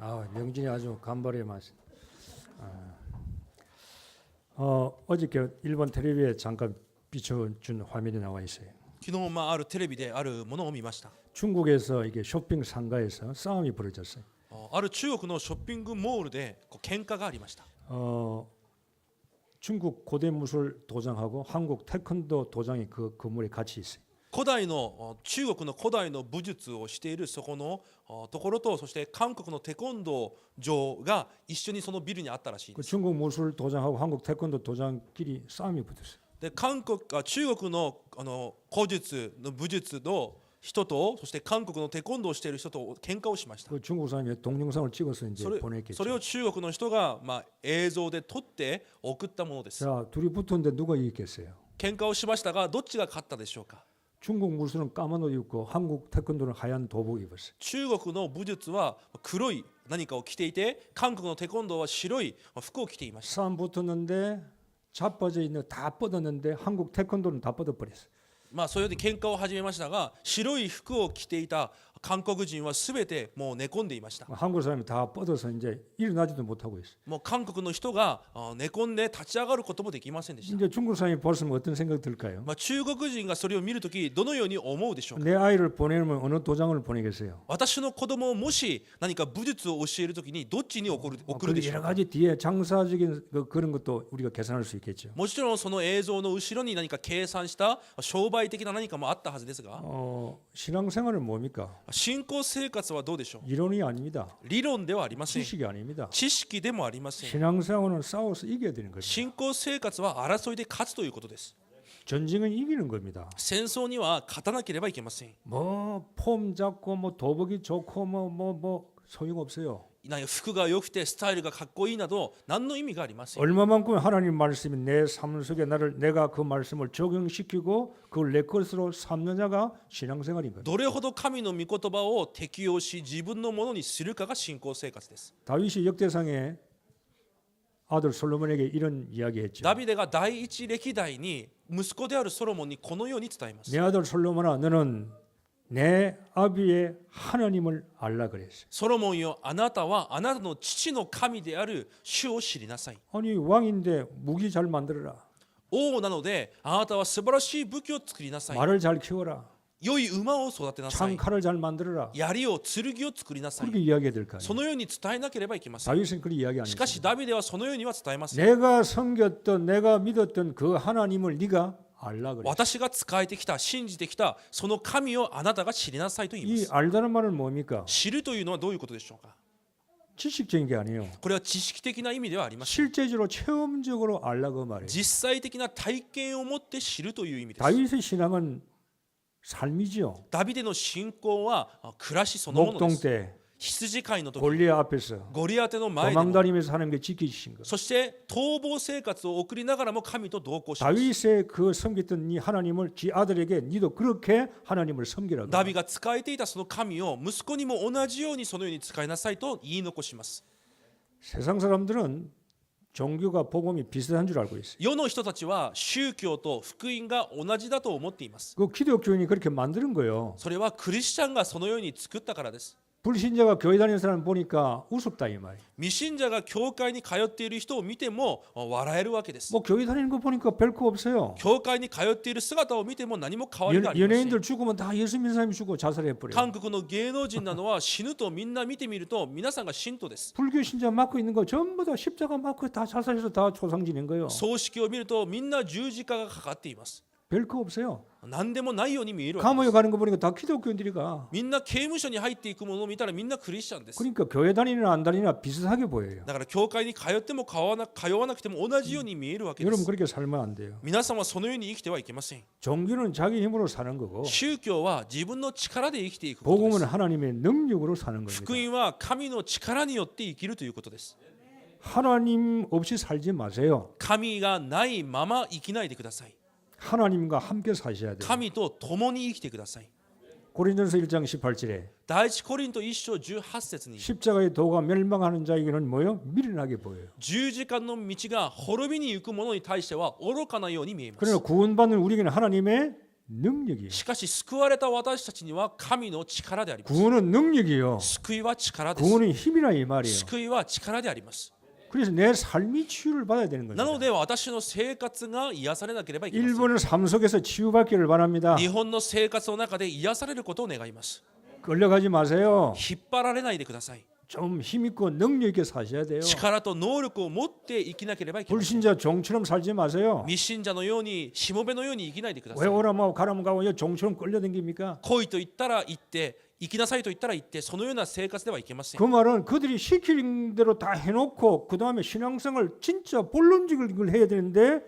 명진이 아주 간발의 맛. 어저께 일본 텔레비에 잠깐 비춰준 화면이 나와 있어요. 昨日あるテレビであるものを見ました。 중국에서 이게 쇼핑 상가에서 싸움이 벌어졌어요. ある中国のショッピングモールで喧嘩がありました。 중국 고대 무술 도장하고 한국 태권도 도장이 그 건물에 같이 있어요. 古代の中国の古代の武術をしているそこのところと、そして韓国のテコンドー場が一緒にそのビルにあったらしいで 그 す。 중국 무술 도장하고 한국 태권도 도장끼리 싸움이 붙었어요. で中国の古術の武術の人と、そして韓国のテコンドーをしている人と喧嘩をしました。 그 중국 사람이 동영상을 찍어서 이제 それ 보냈겠죠. を中国の人が映像で撮って送ったものです。 자, 둘이 붙었는데 누가 이겼겠어요? 喧嘩をしましたが、どっちが勝ったでしょうか。 중국 무술은 까만 옷 입고 한국 태권도는 하얀 도복 입었어요. 中国の武術は黒い何かを着ていて、韓国のテコンドーは白い服を着ていました。 싸움 붙었는데 자빠져 있는 다 뻗었는데 한국 태권도는 다 뻗어버렸어요. それで喧嘩を始めましたが、白い服を着ていた韓国人はすべてもう寝込んでいました。 한국 사람이 다 뻗어서 이제 일어나지도 못하고 있어요. もう韓国の人が寝込んで立ち上がることもできませんでした。 이제 중국 사람이 봤으면 어떤 생각 들까요? 中国人がそれを見るときどのように思うでしょうか。 내 아이를 보내면 어느 도장을 보내겠어요? 私の子供をもし何か武術を教えるときにどっちに送るで 그 しょ 여러 うか。 가지 뒤에 장사적인 그런 것도 우리가 계산할 수 있겠죠. もちろんその映像の後ろに何か計算した商売的な何かもあったはずですが、 신앙생활은 뭡니까? 信仰生活はどうでしょう。 이론이 아닙니다. 理論ではありません。 지식이 아닙니다. 知識でもありません。 신앙생활은 싸워서 이겨야 되는 거죠. 信仰生活は争いで勝つということです。 전쟁은 이기는 겁니다. 戦争には勝たなければいけません。 폼 잡고 도복이 좋고 소용없어요. 服が良くてスタイルがかっこいいなど何の意味がありません。 얼마만큼 하나님 말씀이 내 삶 속에 내가 그 말씀을 적용시키고 그걸 내 것으로 삼느냐가 신앙생활인 거예요. どれほど神の御言葉を適用し自分のものにするかが信仰生活です。 다윗이 역대상에 아들 솔로몬에게 이런 이야기했죠. ダビデが第一歴代に息子であるソロモンにこのように伝えます。 내 아들 솔로몬아 너는 내 아비의 하나님을 알라 그랬어요. ソロモンよ、あなたはあなたの父の神である主を知りなさい。 아니 왕인데 무기 잘 만들어라. 王なのであなたは素晴らしい武器を作りなさい。 말을 잘 키워라. 良い馬を育てなさい。 창칼을 잘 만들어라. 槍を剣を作りなさい。 그렇게 이야기해야 될 거 そ 아니에요. のように伝えなければいけません。 다윗은 그렇게 이야기 안 しかし 했어요. ダビデはそのようには伝えません。 내가 섬겼던 내가 믿었던 그 하나님을 네가 알라 그랬어요. 私が仕えてきた、信じてきたその神をあなたが知りなさいと言いま 이 す。 알다는 말은 뭡니까? 知るというのはどういうことでしょうか。 지식적인 게 아니에요. これは知識的な意味ではありません。 실제적으로 체험적으로 알라 그 말이에요. 実際的な体験を持って知るという意味です。 다윗의 신앙은 삶이죠. ダビデの信仰は暮らしそのもので 목동 す。 때 羊飼いの時、 골리앗 앞에서 ゴリアテの前でも、 도망다니면서 하나님께 지켜주신 것. そして逃亡生活を送りながらも神と同行します。 다윗의 그 섬겼던 이 하나님을 지 아들에게 니도 그렇게 하나님을 섬기라고. ダビが仕えていたその神を息子にも同じようにそのように使いなさいと言い残します。 세상 사람들은 종교가 복음이 비슷한 줄 알고 있어요. 世の人たちは宗教と福音が同じだと思っています。 그 기독교인이 그렇게 만드는 거예요. それはクリスチャンがそのように作ったからです。 불신자가 교회 다니는 사람 보니까 우습다 이 말이에요. 未信者が教会に通っている人を見ても笑えるわけです。 뭐 교회 다니는 거 보니까 별거 없어요. 教会に通っている姿を見ても何も変わりがありません。 연예인들 죽으면 다 예수 믿는 사람이 죽고 자살해 버려요. 韓国の芸能人なのは死ぬとみんな見てみると皆さんが信徒です。 불교 신자 맞고 있는 거 전부 다 십자가 맞고 다 자살해서 다 초상 지낸 거예요. 葬式を見るとみんな十字架がかかっています。 별거 없어요. 何でもないように見えるわけで 감옥에 す。 가는 거 보니까 다 기독교인들이 가. みんな刑務所に入っていくものを見たらみんなクリスチャンです。 그러니까 교회 다니나 안 다니나 비슷하게 보여요. だから教会に通っても通わなくても同じように見えるわけで 여러분 す。 그렇게 살면 안 돼요. 皆さんはそのように生きてはいけません。 종교는 자기 힘으로 사는 거고 宗教は自分の力で生きていくことで 복음은 す。 하나님의 능력으로 사는 福 겁니다. 音は神の力によって生きるということです。 하나님 없이 살지 마세요. 神がないまま生きないでください。 하나님과 함께 사셔야 돼요. 神と共に生きてください。 고린도서 1장 18절에 第一コリント1章18節に 십자가의 도가 멸망하는 자에게는 뭐요? 미련하게 보여요. 十字架の道が滅びに行く者に対しては愚かなように見えます。 그러나 구원받는 우리에게는 하나님의 능력이에요. しかし救われた私たちには神の力であります。 구원은 능력이요. 救いは力です。 구원은 힘이라 이 말이에요. 救いは力であります。 그래서 내 삶이 치유를 받아야 되는 なの 겁니다. で私の生活が癒されなければいけません。 일본의 삶 속에서 치유받기를 바랍니다. 日本の生活の中で癒されることを願います。 끌려가지 마세요. 引っ張られないでください。 좀 힘있고 능력 있게 사셔야 돼요. 力と能力を持って生きなければいけません。 불신자 종처럼 살지 마세요. 未信者のようにしもべのように生きないでください。 왜 오라면 가라면 가고 이 종처럼 끌려다닙니까? 来いと言ったら行って、行きなさいと言ったら行って、そのような生活ではいけません。 그 말은 그들이 시키는 대로 다 해놓고 그 다음에 신앙생활 진짜 본론직을 해야 되는데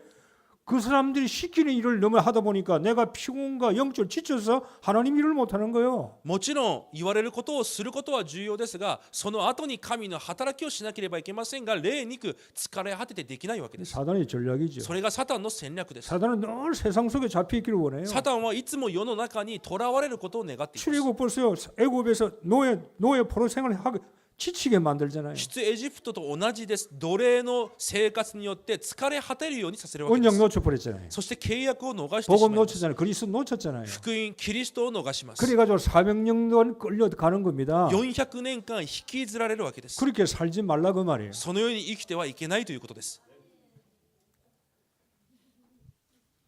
그 사람들이 시키는 일을 너무 하다 보니까 내가 피곤과 영적으로 지쳐서 하나님 일을 못하는 거예요. もちろん言われることをすることは重要ですが、その後に神の働きをしなければいけませんが、霊肉疲れ果ててできないわけです。 사단의 전략이죠. それがサタンの戦略です。 사단은 늘 세상 속에 잡혀 있기를 원해요. サタンはいつも世の中にとらわれることを願っています。 출애굽 보세요. 애굽에서 노예 포로 생활을 하고 지치게 만들잖아요. 出エジプトと同じです。奴隷の生活によって疲れ果てるようにさせるわけで 언약 す。 놓쳐버렸잖아요. そして契約を逃してしまい 복음 ます。 놓쳤잖아요. 그리스도 놓쳤잖아요. 福音キリストを逃します。 그래가지고 400년 동안 끌려가는 겁니다. 400年間引きずられるわけです。 그렇게 살지 말라 그 말이에요. そのように生きてはいけないということです。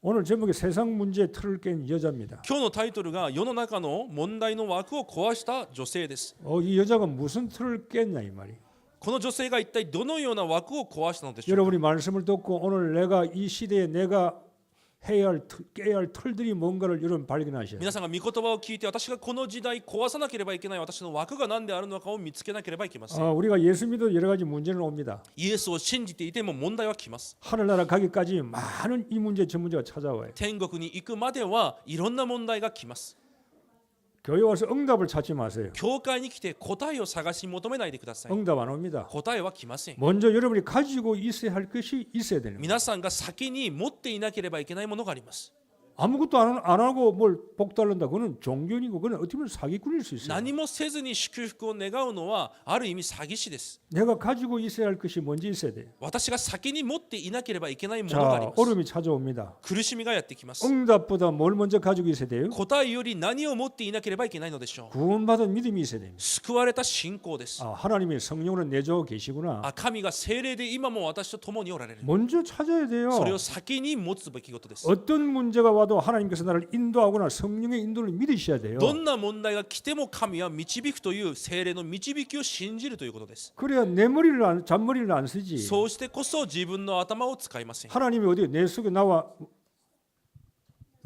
오늘 제목이 세상 문제의 틀을 깬 여자입니다. 今日のタイトルが世の中の問題の枠を壊した女性です。 이 여자가 무슨 틀을 깼냐 이 말이. この女性が一体どのような枠を壊したのでしょうか。 여러분이 말씀을 듣고 오늘 내가 이 시대에 내가 해야 할 깨야 할 틀들이 뭔가를 여러분 발견하셔야 돼요. 皆さんが御言葉を聞いて、私がこの時代壊さなければいけない私の枠が何であるのかを見つけなければいけません。 우리가 예수 믿어도 여러 가지 문제는 옵니다. イエスを信じていても問題は来ます。 하늘나라 가기까지 많은 이 문제 저 문제가 찾아와요. 天国に行くまではいろんな問題が来ます。 교회 와서 응답을 찾지 마세요. 教会に来て答えを探し求めないでください。 응답 안 옵니다. 答えは来ません。 먼저 여러분이 가지고 있어야 할 것이 있어야 되는 거예요. 皆さんが先に持っていなければいけないものがあります。 아무것도 안 하고 뭘 복달른다. 그거는 종교인이고 그건 어떻게 보면 사기꾼일 수 있어요. 何もせずに祝福を願うのはある意味詐欺師です。 내가 가지고 있어야 할 것이 뭔지 있어야 돼요. 私が先に持っていなければいけないものがあり 자, ます。 어려움이 찾아옵니다. 苦しみがやってきます。 응답보다 뭘 먼저 가지고 있어야 돼요? 答えより何を持っていなければいけないのでしょう。 구원받은 믿음이 있어야 됩니다. 救われた信仰です。 하나님이 성령으로 내주고 계시구나. 神が聖霊で今も私と共におられる。 먼저 찾아야 돼요. それを先に持つべきことです。 어떤 문제가 와도 하나님께서 나를 인도하거나 성령의 인도를 믿으셔야 돼요. どんな問題が来ても神は導くという聖霊の導きを信じるということです。 그래야 잔머리를 안 쓰지. そうしてこそ自分の頭を使いません。 하나님이 어디 내 속에 나와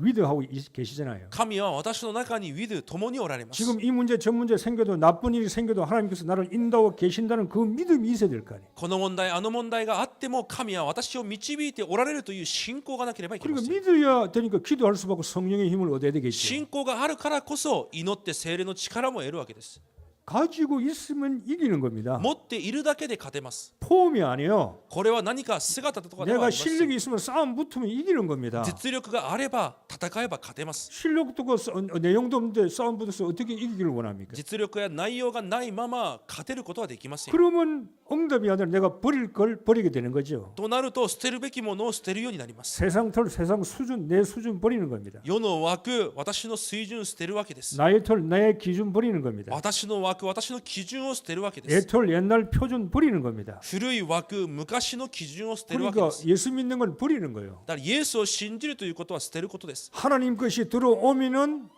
위드하고 계시잖아요. 神は私の中にウィド共におられます。 지금 이 문제 저 문제 생겨도 나쁜 일이 생겨도 하나님께서 나를 인도하고 계신다는 그 믿음이 있어야 될 거 아니에요. この問題あの問題があっても神は私を導いておられるという信仰がなければいけま 그리고 せん。 믿어야 되니까 기도할 수밖에 성령의 힘을 얻어야 되겠죠. 信仰があるからこそ祈って聖霊の力も得るわけです。 가지고 있으면 이기는 겁니다. 持っているだけで勝てます。 폼이 아니에요. これは何か姿とかではあ 내가 りません。 실력이 있으면 싸움 붙으면 이기는 겁니다. 実力があれば戦えば勝てます。 실력도 없고 내용도 없는데 싸움 붙어서 어떻게 이기기를 원합니까? 実力や内容がないまま勝てることはできません。 그러면 응답이 아니라 내가 버릴 걸 버리게 되는 거죠. となると捨てるべきものを捨てるようになります。 세상 틀, 세상 수준, 내 수준 버리는 겁니다. 世の枠、私の水準を捨てるわけです。 나의 틀, 나의 기준 버리는 겁니다. 私の枠、私の基準を捨てるわけで 내 す。 틀, 옛날 표준 버리는 겁니다. 古い枠、昔の基準を捨てるわけ 그러니까 です。 예수 믿는 건 버리는 거예요. だからイエスを信じるということは捨てることです。 하나님 것이 들어오면은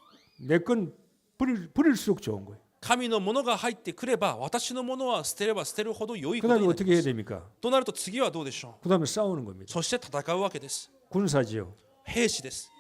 내 건 버릴수록 좋은 거예요. 神のものが入ってくれば、私のものは捨てれば捨てるほど良いこ 그 と 다음에 になり 어떻게 해야 ます。 됩니까? となると次はどうでしょう。 그 다음에 싸우는 겁니다. そして戦うわけです。 군사지요. 兵士です。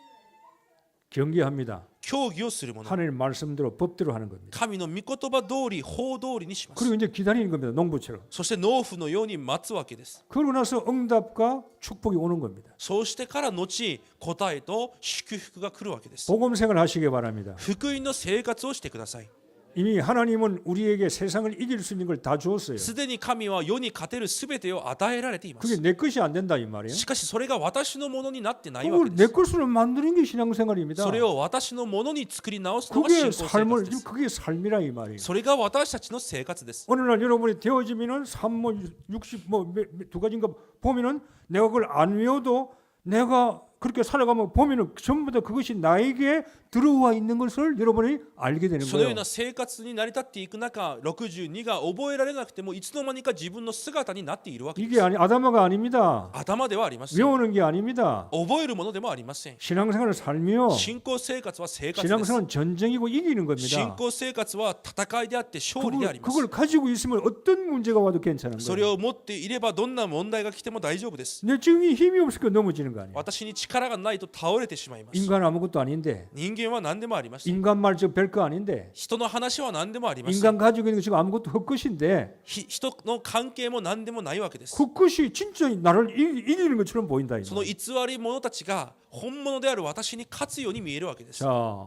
경계합니다. 協議をするもの。 하나님 말씀대로 법대로 하는 겁니다. 神の御言葉通り、法通りにします。 그리고 이제 기다리는 겁니다. 농부처럼. そして農夫のように待つわけです。 그러고 나서 응답과 축복이 오는 겁니다. そうしてから後、答えと祝福が来るわけです。 복음 생활 하시기 바랍니다. 福音の生活をしてください。 이미 하나님은 우리에게 세상을 이길 수 있는 걸 다 주었어요. すでに神は世に勝てるすべてを与えられていま 그게 す。 내 것이 안 된다 이 말이에요. しかしそれが私のものになってないわけ 그걸 で 내 す。 것으로 만드는 게 신앙생활입니다. それを私のものに作り直すのが信 그게 仰生活です。 그게 삶이라 이 말이에요. それが私たちの生活です。 어느 날 여러분이 되어지면은 3뭐 60 뭐 두 가지인가 보면은 내가 그걸 안 외워도 내가 그렇게 살아가면 보면은 전부 다 그것이 나에게 들어와 있는 것을 여러분이 알게 되는 そのよう 거예요. な生活に成り立っていく中、62が覚えられなくてもいつの間にか自分の姿になっているわけで 이게 す。 아담아가 아닙니다. 頭ではありません。 외우는 게 아닙니다. 覚えるものでもありません。 신앙생활은 삶이요. 信仰生活は生活です。 신앙생활은 전쟁이고 이기는 信 겁니다. 仰生活は戦いであって勝利であります。 그걸 가지고 있으면 어떤 문제가 와도 괜찮은 それ 거예요. を持っていればどんな問題が来ても大丈夫です。 내 지금 힘이 없으니까 넘어지는 거 아니에요. 私に力がないと倒れてしまいます。 인간 아무것도 아닌데 人間は何でもありません。 인간 말 저 별거 아닌데 人の話は何でもありません。 인간 가지고 있는 거 지금 아무것도 헛것인데 人の関係も何でもないわけです。 헛것이 진짜 나를 이기는 것처럼 보인다. その偽り者たちが本物である私に勝つように見えるわけです。 자,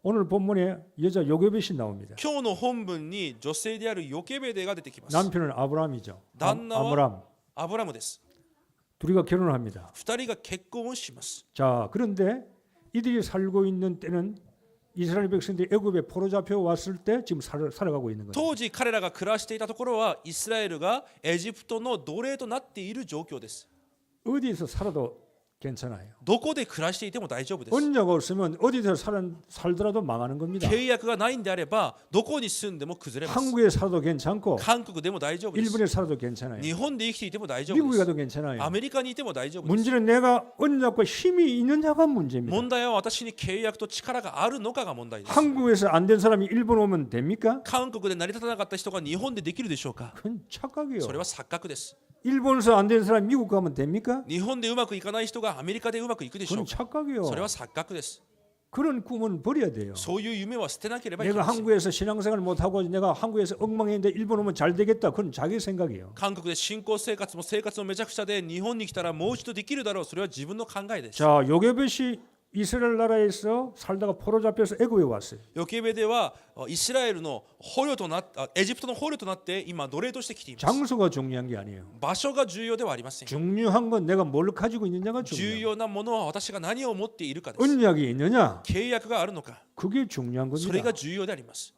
오늘 본문에 여자 요게벳이 나옵니다. 今日の本文に女性であるヨケベデが出てきます。 남편은 아브라함이죠. 난나와- 아브라함. アブラムです。 둘이가 결혼을 합니다. 二人が結婚をします。 자, 그런데 이들이 살고 있는 때는 이스라엘 백성들이 애굽에 포로 잡혀 왔을 때 지금 살아가고 있는 거예요. 当時彼らが暮らしていたところはイスラエルがエジプトの奴隷となっている状況です。 어디에서 살아도 괜찮아요. どこで暮らしていても大丈夫です。 언약 없으면 어디서 살더라도 망하는 겁니다. 契約がないんであればどこに住んでも崩れます。 한국에 살아도 괜찮고 韓国でも大丈夫です。 일본에 살아도 괜찮아요. 日本で生きていても大丈夫 미국에 です。 가도 괜찮아요. アメリカにいても大丈夫です。 문제는 내가 언약과 힘이 있느냐가 문제입니다. 問題は私に契約と力があるのかが問題です。 한국에서 안 된 사람이 일본 오면 됩니까? 韓国で成り立たなかった人が日本でできるでしょうか。 그건 착각이에요. それは錯覚です。 일본에서 안 된 사람이 미국 가면 됩니까? 日本でうまくいかない人がアメリカでうまくいくでしょ 그건 うか。 착각이에요. それは錯覚です。 그런 꿈은 버려야 돼요. そういう夢は捨てなければいけ 내가 ません。 한국에서 신앙생활 못하고 내가 한국에서 엉망했는데 일본 오면 잘 되겠다. 그건 자기 생각이에요. 韓国で信仰生活も生活もめちゃくちゃで日本に来たらもう一度できるだろう。それは自分の考えです。 자, 요게벳이 이스라엘 나라에서 살다가 포로 잡혀서 애굽에 왔어요. ヨケベではイスラエルの捕虜となっエジプトの捕虜となって今奴隷として来ています。 장소가 중요한 게 아니에요. 場所が重要ではありません。 중요한 건 내가 뭘 가지고 있느냐가 重 중요해요. 要なものは私が何を持っているかです。 언약이 있느냐? 契約があるのか、 그게 중요한 それ 겁니다. が重要であります。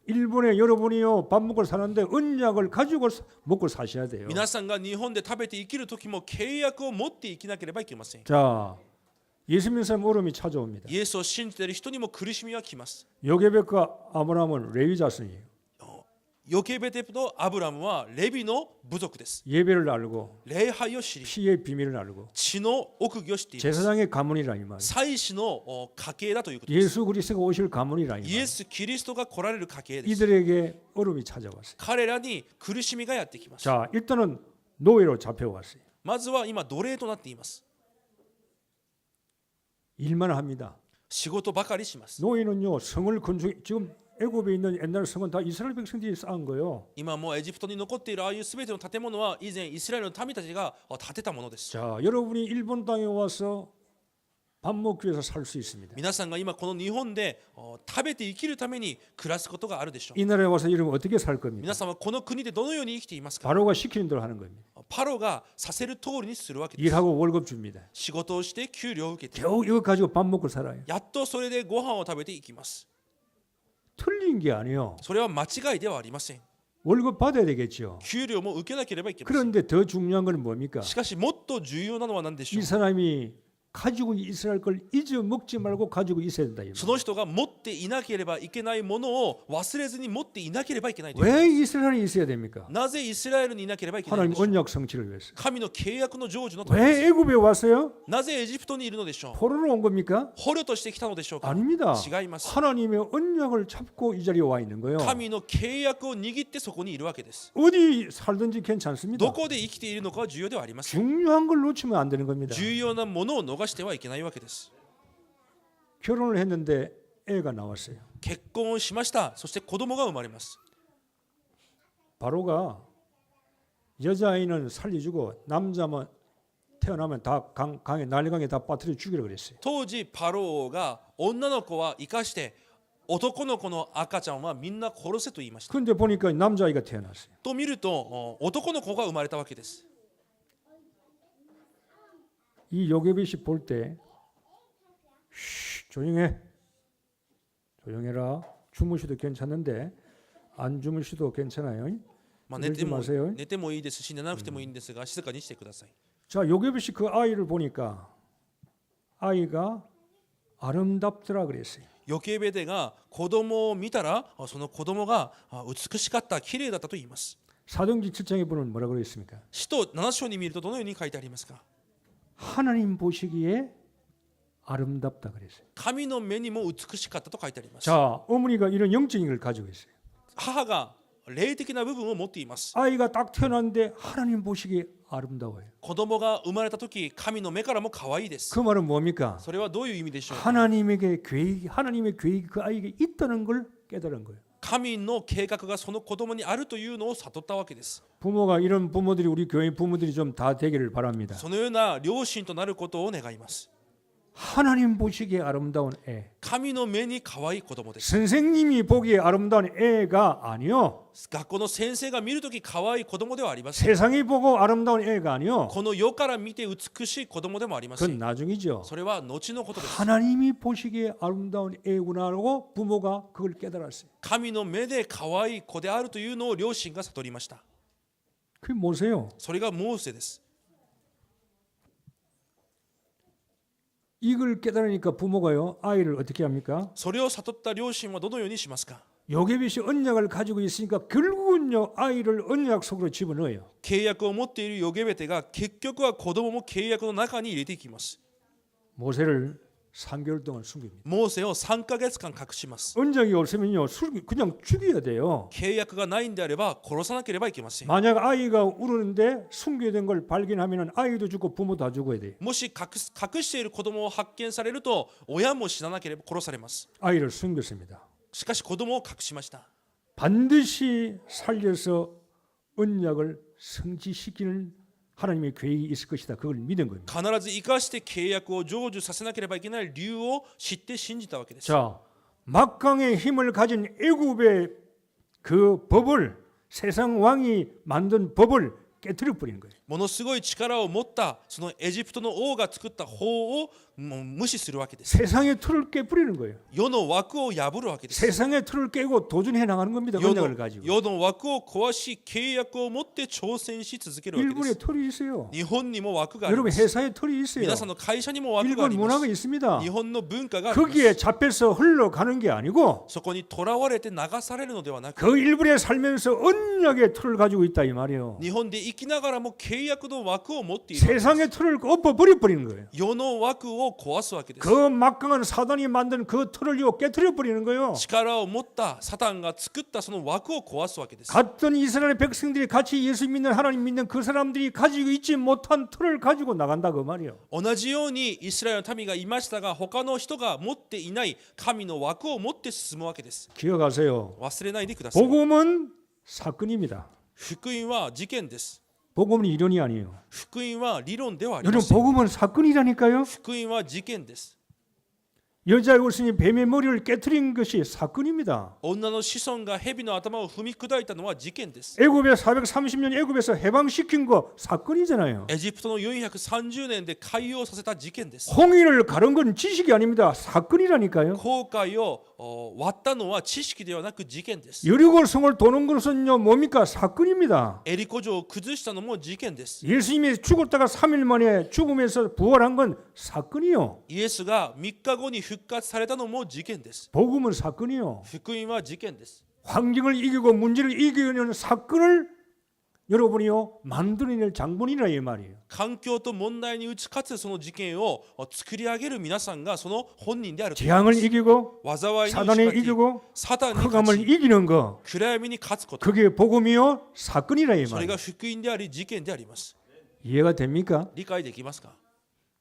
일본에 여러분이요 밥 먹고 사는데 언약을 가지고 먹고 사셔야 돼요. 皆さんが日本で食べて生きる時も契約を持って生きなければいけません。 자, 예수 믿는 사람 어려움이 찾아옵니다. イエスを信じている人にも苦しみは来ます。 요게벳과 아브라함은 레위 자손이에요. ヨケベテのアブラムはレビの部族です。 예배를 알고 礼拝を知り、 피의 비밀을 알고 血の奥義を知っています。 제사장의 가문이라 이 말. 祭司の家系だということです。 예수 그리스도가 오실 가문이라 이 イエ 말. ス・キリストが来られる家系です。 이들에게 어려움이 찾아왔어요. 彼らに苦しみがやってきます。 자, 일단은 노예로 잡혀왔어요. まずは今奴隷となっています。 일만 합니다. 仕事ばかりします。 노예는요 성을 건축 지금 애굽에 있는 옛날 성은 다 이스라엘 백성들이 쌓은 거예요. 今もうエジプトに残っているああいうすべての建物は以前イスラエルの民たちが建てたものです。 자, 여러분이 일본 땅에 와서 밥 먹기 위해서 살 수 있습니다. 皆さんが今この日本で食べて生きるために暮らすことがあるでしょう。 이 나라에 와서 이러면 어떻게 살 겁니까? 皆さんはこの国でどのように生きていますか。 바로가 시키는 대로 하는 겁니다. パロがさせる通りにするわけです。 일하고 월급 줍니다. 仕事をして給料を受けて 겨우 이거 가지고 밥 먹고 살아요. やっとそれでご飯を食べていきます。 틀린 게 아니에요. それは間違いではありません。 월급 받아야 되겠죠. 給料も受けなければいけません。 그런데 더 중요한 건 뭡니까? しかしもっと重要なのは何でしょ 이 う。 사람이 가지고 있어야 할 걸 잊어먹지 말고 가지고 있어야 된다. その人が持っていなければいけないものを忘れずに持っていなければいけないという。 왜 이스라엘에 있어야 됩니까? なぜイスラエルにいなければいけないの 하나님 でしょう。 언약 성취를 위해서. 神の契約の成就のためで 왜 す。 애굽에 왔어요? なぜエジプトにいるのでしょう。 포로로 온 겁니까? 捕虜として来たのでしょうか。 아닙니다. 違います。 하나님의 언약을 잡고 이 자리에 와 있는 거예요. 神の契約を握ってそこにいるわけです。 어디 살든지 괜찮습니다. どこで生きているのかは重要ではありません。 중요한 걸 놓치면 안 되는 겁니다. 重要なものを逃してはいけないわけです。 결혼을 했는데 애가 나왔어요. 結婚をしました。そして子供が生まれます。 바로가 여자아이는 살려주고 남자만 태어나면 다 강에 난리강에 다 빠뜨려 죽이라 그랬어요. 当時パローが女の子は生かして男の子の赤ちゃんはみんな殺せと言いました。 그런데 보니까 남자아이가 태어났어요. と見ると男の子が生まれたわけです。 이 요게벳이 볼 때 조용해. 조용해라. 주무셔도 괜찮은데 안 주무셔도 괜찮아요. まあ寝て 그러지 も 마세요. 寝てもいいですし寝なくてもいいんですが静かにしてください。 자, 요게벳이 그 아이를 보니까 아이가 아름답더라 그랬어요. ヨケベデが子供を見たらその子供が美しかった綺麗だったと言います。 사도행전 7장에 보면 뭐라고 그랬습니까? 使徒7章に見るとどのように書いてありますか。 하나님 보시기에 아름답다 그랬어요. 神の目にも美しかったと書いてあります。 자, 어머니가 이런 영적인 걸 가지고 있어요. 母が霊的な部分を持っています。 아이가 딱 태어났는데 하나님 보시기에 아름다워요. 子供が生まれた時、神の目からも可愛いです。 그 말은 뭡니까? それはどういう意味でしょうか。 하나님의 계획이 그 아이에게 있다는 걸 깨달은 거예요. 神の計画がその子供にあるというのを悟ったわけです。 부모가 이런 부모들이 우리 교회 부모들이 좀 다 되기를 바랍니다. そのような両親となることを願います。 하나님 보시기에 아름다운 애. 神の目に可愛い子供です。 선생님이 보기에 아름다운 애가 아니요. 学校の先生が見るとき可愛い子供ではありません。 세상이 보고 아름다운 애가 아니요. この世から見て美しい子供でもありませ 그건 ん。 나중이죠. それは後のことです。 하나님이 보시기에 아름다운 애구나라고 부모가 그걸 깨달았어요. 神の目で可愛い子であるというのを両親が悟りました。 그게 뭐세요? それがモーセです。 이걸 깨달으니까 부모가요 아이를 어떻게 합니까? それを悟った両親はどのようにしますか。 요게벳이 언약을 가지고 있으니까 결국은요 아이를 언약 속으로 집어넣어요. 契約を持っているヨゲベテが結局は子供も契約の中に入れていきます。 모세를 3개월 동안 숨깁니다. モーセを3ヶ月間隠します。 언약이 없으면요 그냥 죽여야 돼요. 契約がないんであれば殺さなければいけません。 만약 아이가 울었는데 숨겨둔 걸 발견하면 아이도 죽고 부모도 다 죽어야 돼요. もし隠している子供を発見されると親も死ななければ殺されます。 아이를 숨겼습니다. しかし子供を隠しました。 반드시 살려서 언약을 성취시키는 하나님의 계획이 있을 것이다. 그걸 믿은 겁니다. 必ず生かして契約を成就させなければいけない理由を知って信じたわけです。 자, 막강의 힘을 가진 애굽의 그 법을 세상 왕이 만든 법을 깨뜨려 버리는 거예요. ものすごい力を持ったそのエジプトの王が作った法をもう無視するわけです。 세상의 틀을 깨버리는 거예요. 世の枠を破るわけです。 세상의 틀을 깨고 도전해 나가는 겁니다. 世 언약을 の 가지고. 世の枠を壊し契約を持って挑戦し続けるわけで 일본에 す。 틀이 있어요. 日本にも枠がありま 여러분 す。 회사에 틀이 있어요. 皆さんの会社にも枠があ 일본 りま 문화가 す。 있습니다. 日本の文化がありま 거기에 す。 잡혀서 흘러가는 게 아니고 そこにとらわれて流されるのではなく、 그 일본에 살면서 언약의 틀을 가지고 있다 이 말이에요. 日本で生きながらも契約の枠を持っているわけです。 세상의 틀을 엎어버려 버리는 거예요. 世の枠を壊すわけです。 그 막강한 사단이 만든 그 틀을 깨뜨려 버리는 거예요. 力を持ったサタンが作ったその枠を壊すわけです。 같은 이스라엘 백성들이 같이 예수 믿는 하나님 믿는 그 사람들이 가지고 있지 못한 틀을 가지고 나간다 그 말이에요. 同じようにイスラエルの民がいましたが、他の人が持っていない神の枠を持って進むわけです。 기억하세요. 忘れないでください。 복음은 사건입니다. 福音は事件です。 복음은 이론이 아니에요. 福音は理論ではありま 여러분 せん。 복음은 사건이라니까요. 福音は事件です。 여자의 옷이 뱀의 머리를 깨뜨린 것이 사건입니다. 女の子孫が蛇の頭を踏み砕いたのは事件です。 애굽에 430년 애굽에서 해방시킨 거 사건이잖아요. エジプトの430年で開業させた事件です。 홍해를 가른 건 지식이 아닙니다. 사건이라니까요. 航海を割ったのは知識ではなく事件です。 여리고 성을 도는 것은요 뭡니까? 사건입니다. エリコ城を崩したのも事件です。 예수님이 죽었다가 3일 만에 죽음에서 부활한 건 사건이요. イエスが3日後に復活されたのも事件です。 복음은 사건이요. 福音は事件です。 환경을 이기고 문제를 이기는 사건을 여러분이요 만들어낼 장본이라 이 말이에요. 環境と問題に打ち勝つその事件を作り上げる皆さんがその本人であると。 재앙을 이기고 災いに打ち 사단을 勝ち、 이기고 サタンに 흑암을 勝ち、 이기는 거 暗闇に勝つこと。 그게 복음이요 사건이라 이 それ 말이에요. が福音であり事件であります。 이해가 됩니까? 理解できますか。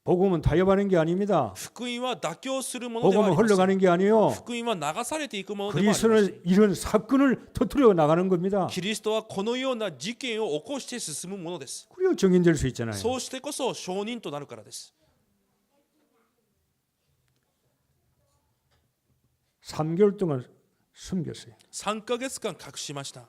복음은 타협하는 게 아닙니다. 福音は妥協するものではあ 복음은 りません。 흘러가는 게 아니에요. 福音は流されていくものではありません。 그리스도는 이런 사건을 터뜨려 나가는 겁니다. キリストはこのような事件を起こして進むものです。 그래야 정인될 수 있잖아요. そうしてこそ証人となるからです。 3개월 동안 숨겼어요. 3ヶ月間隠しました。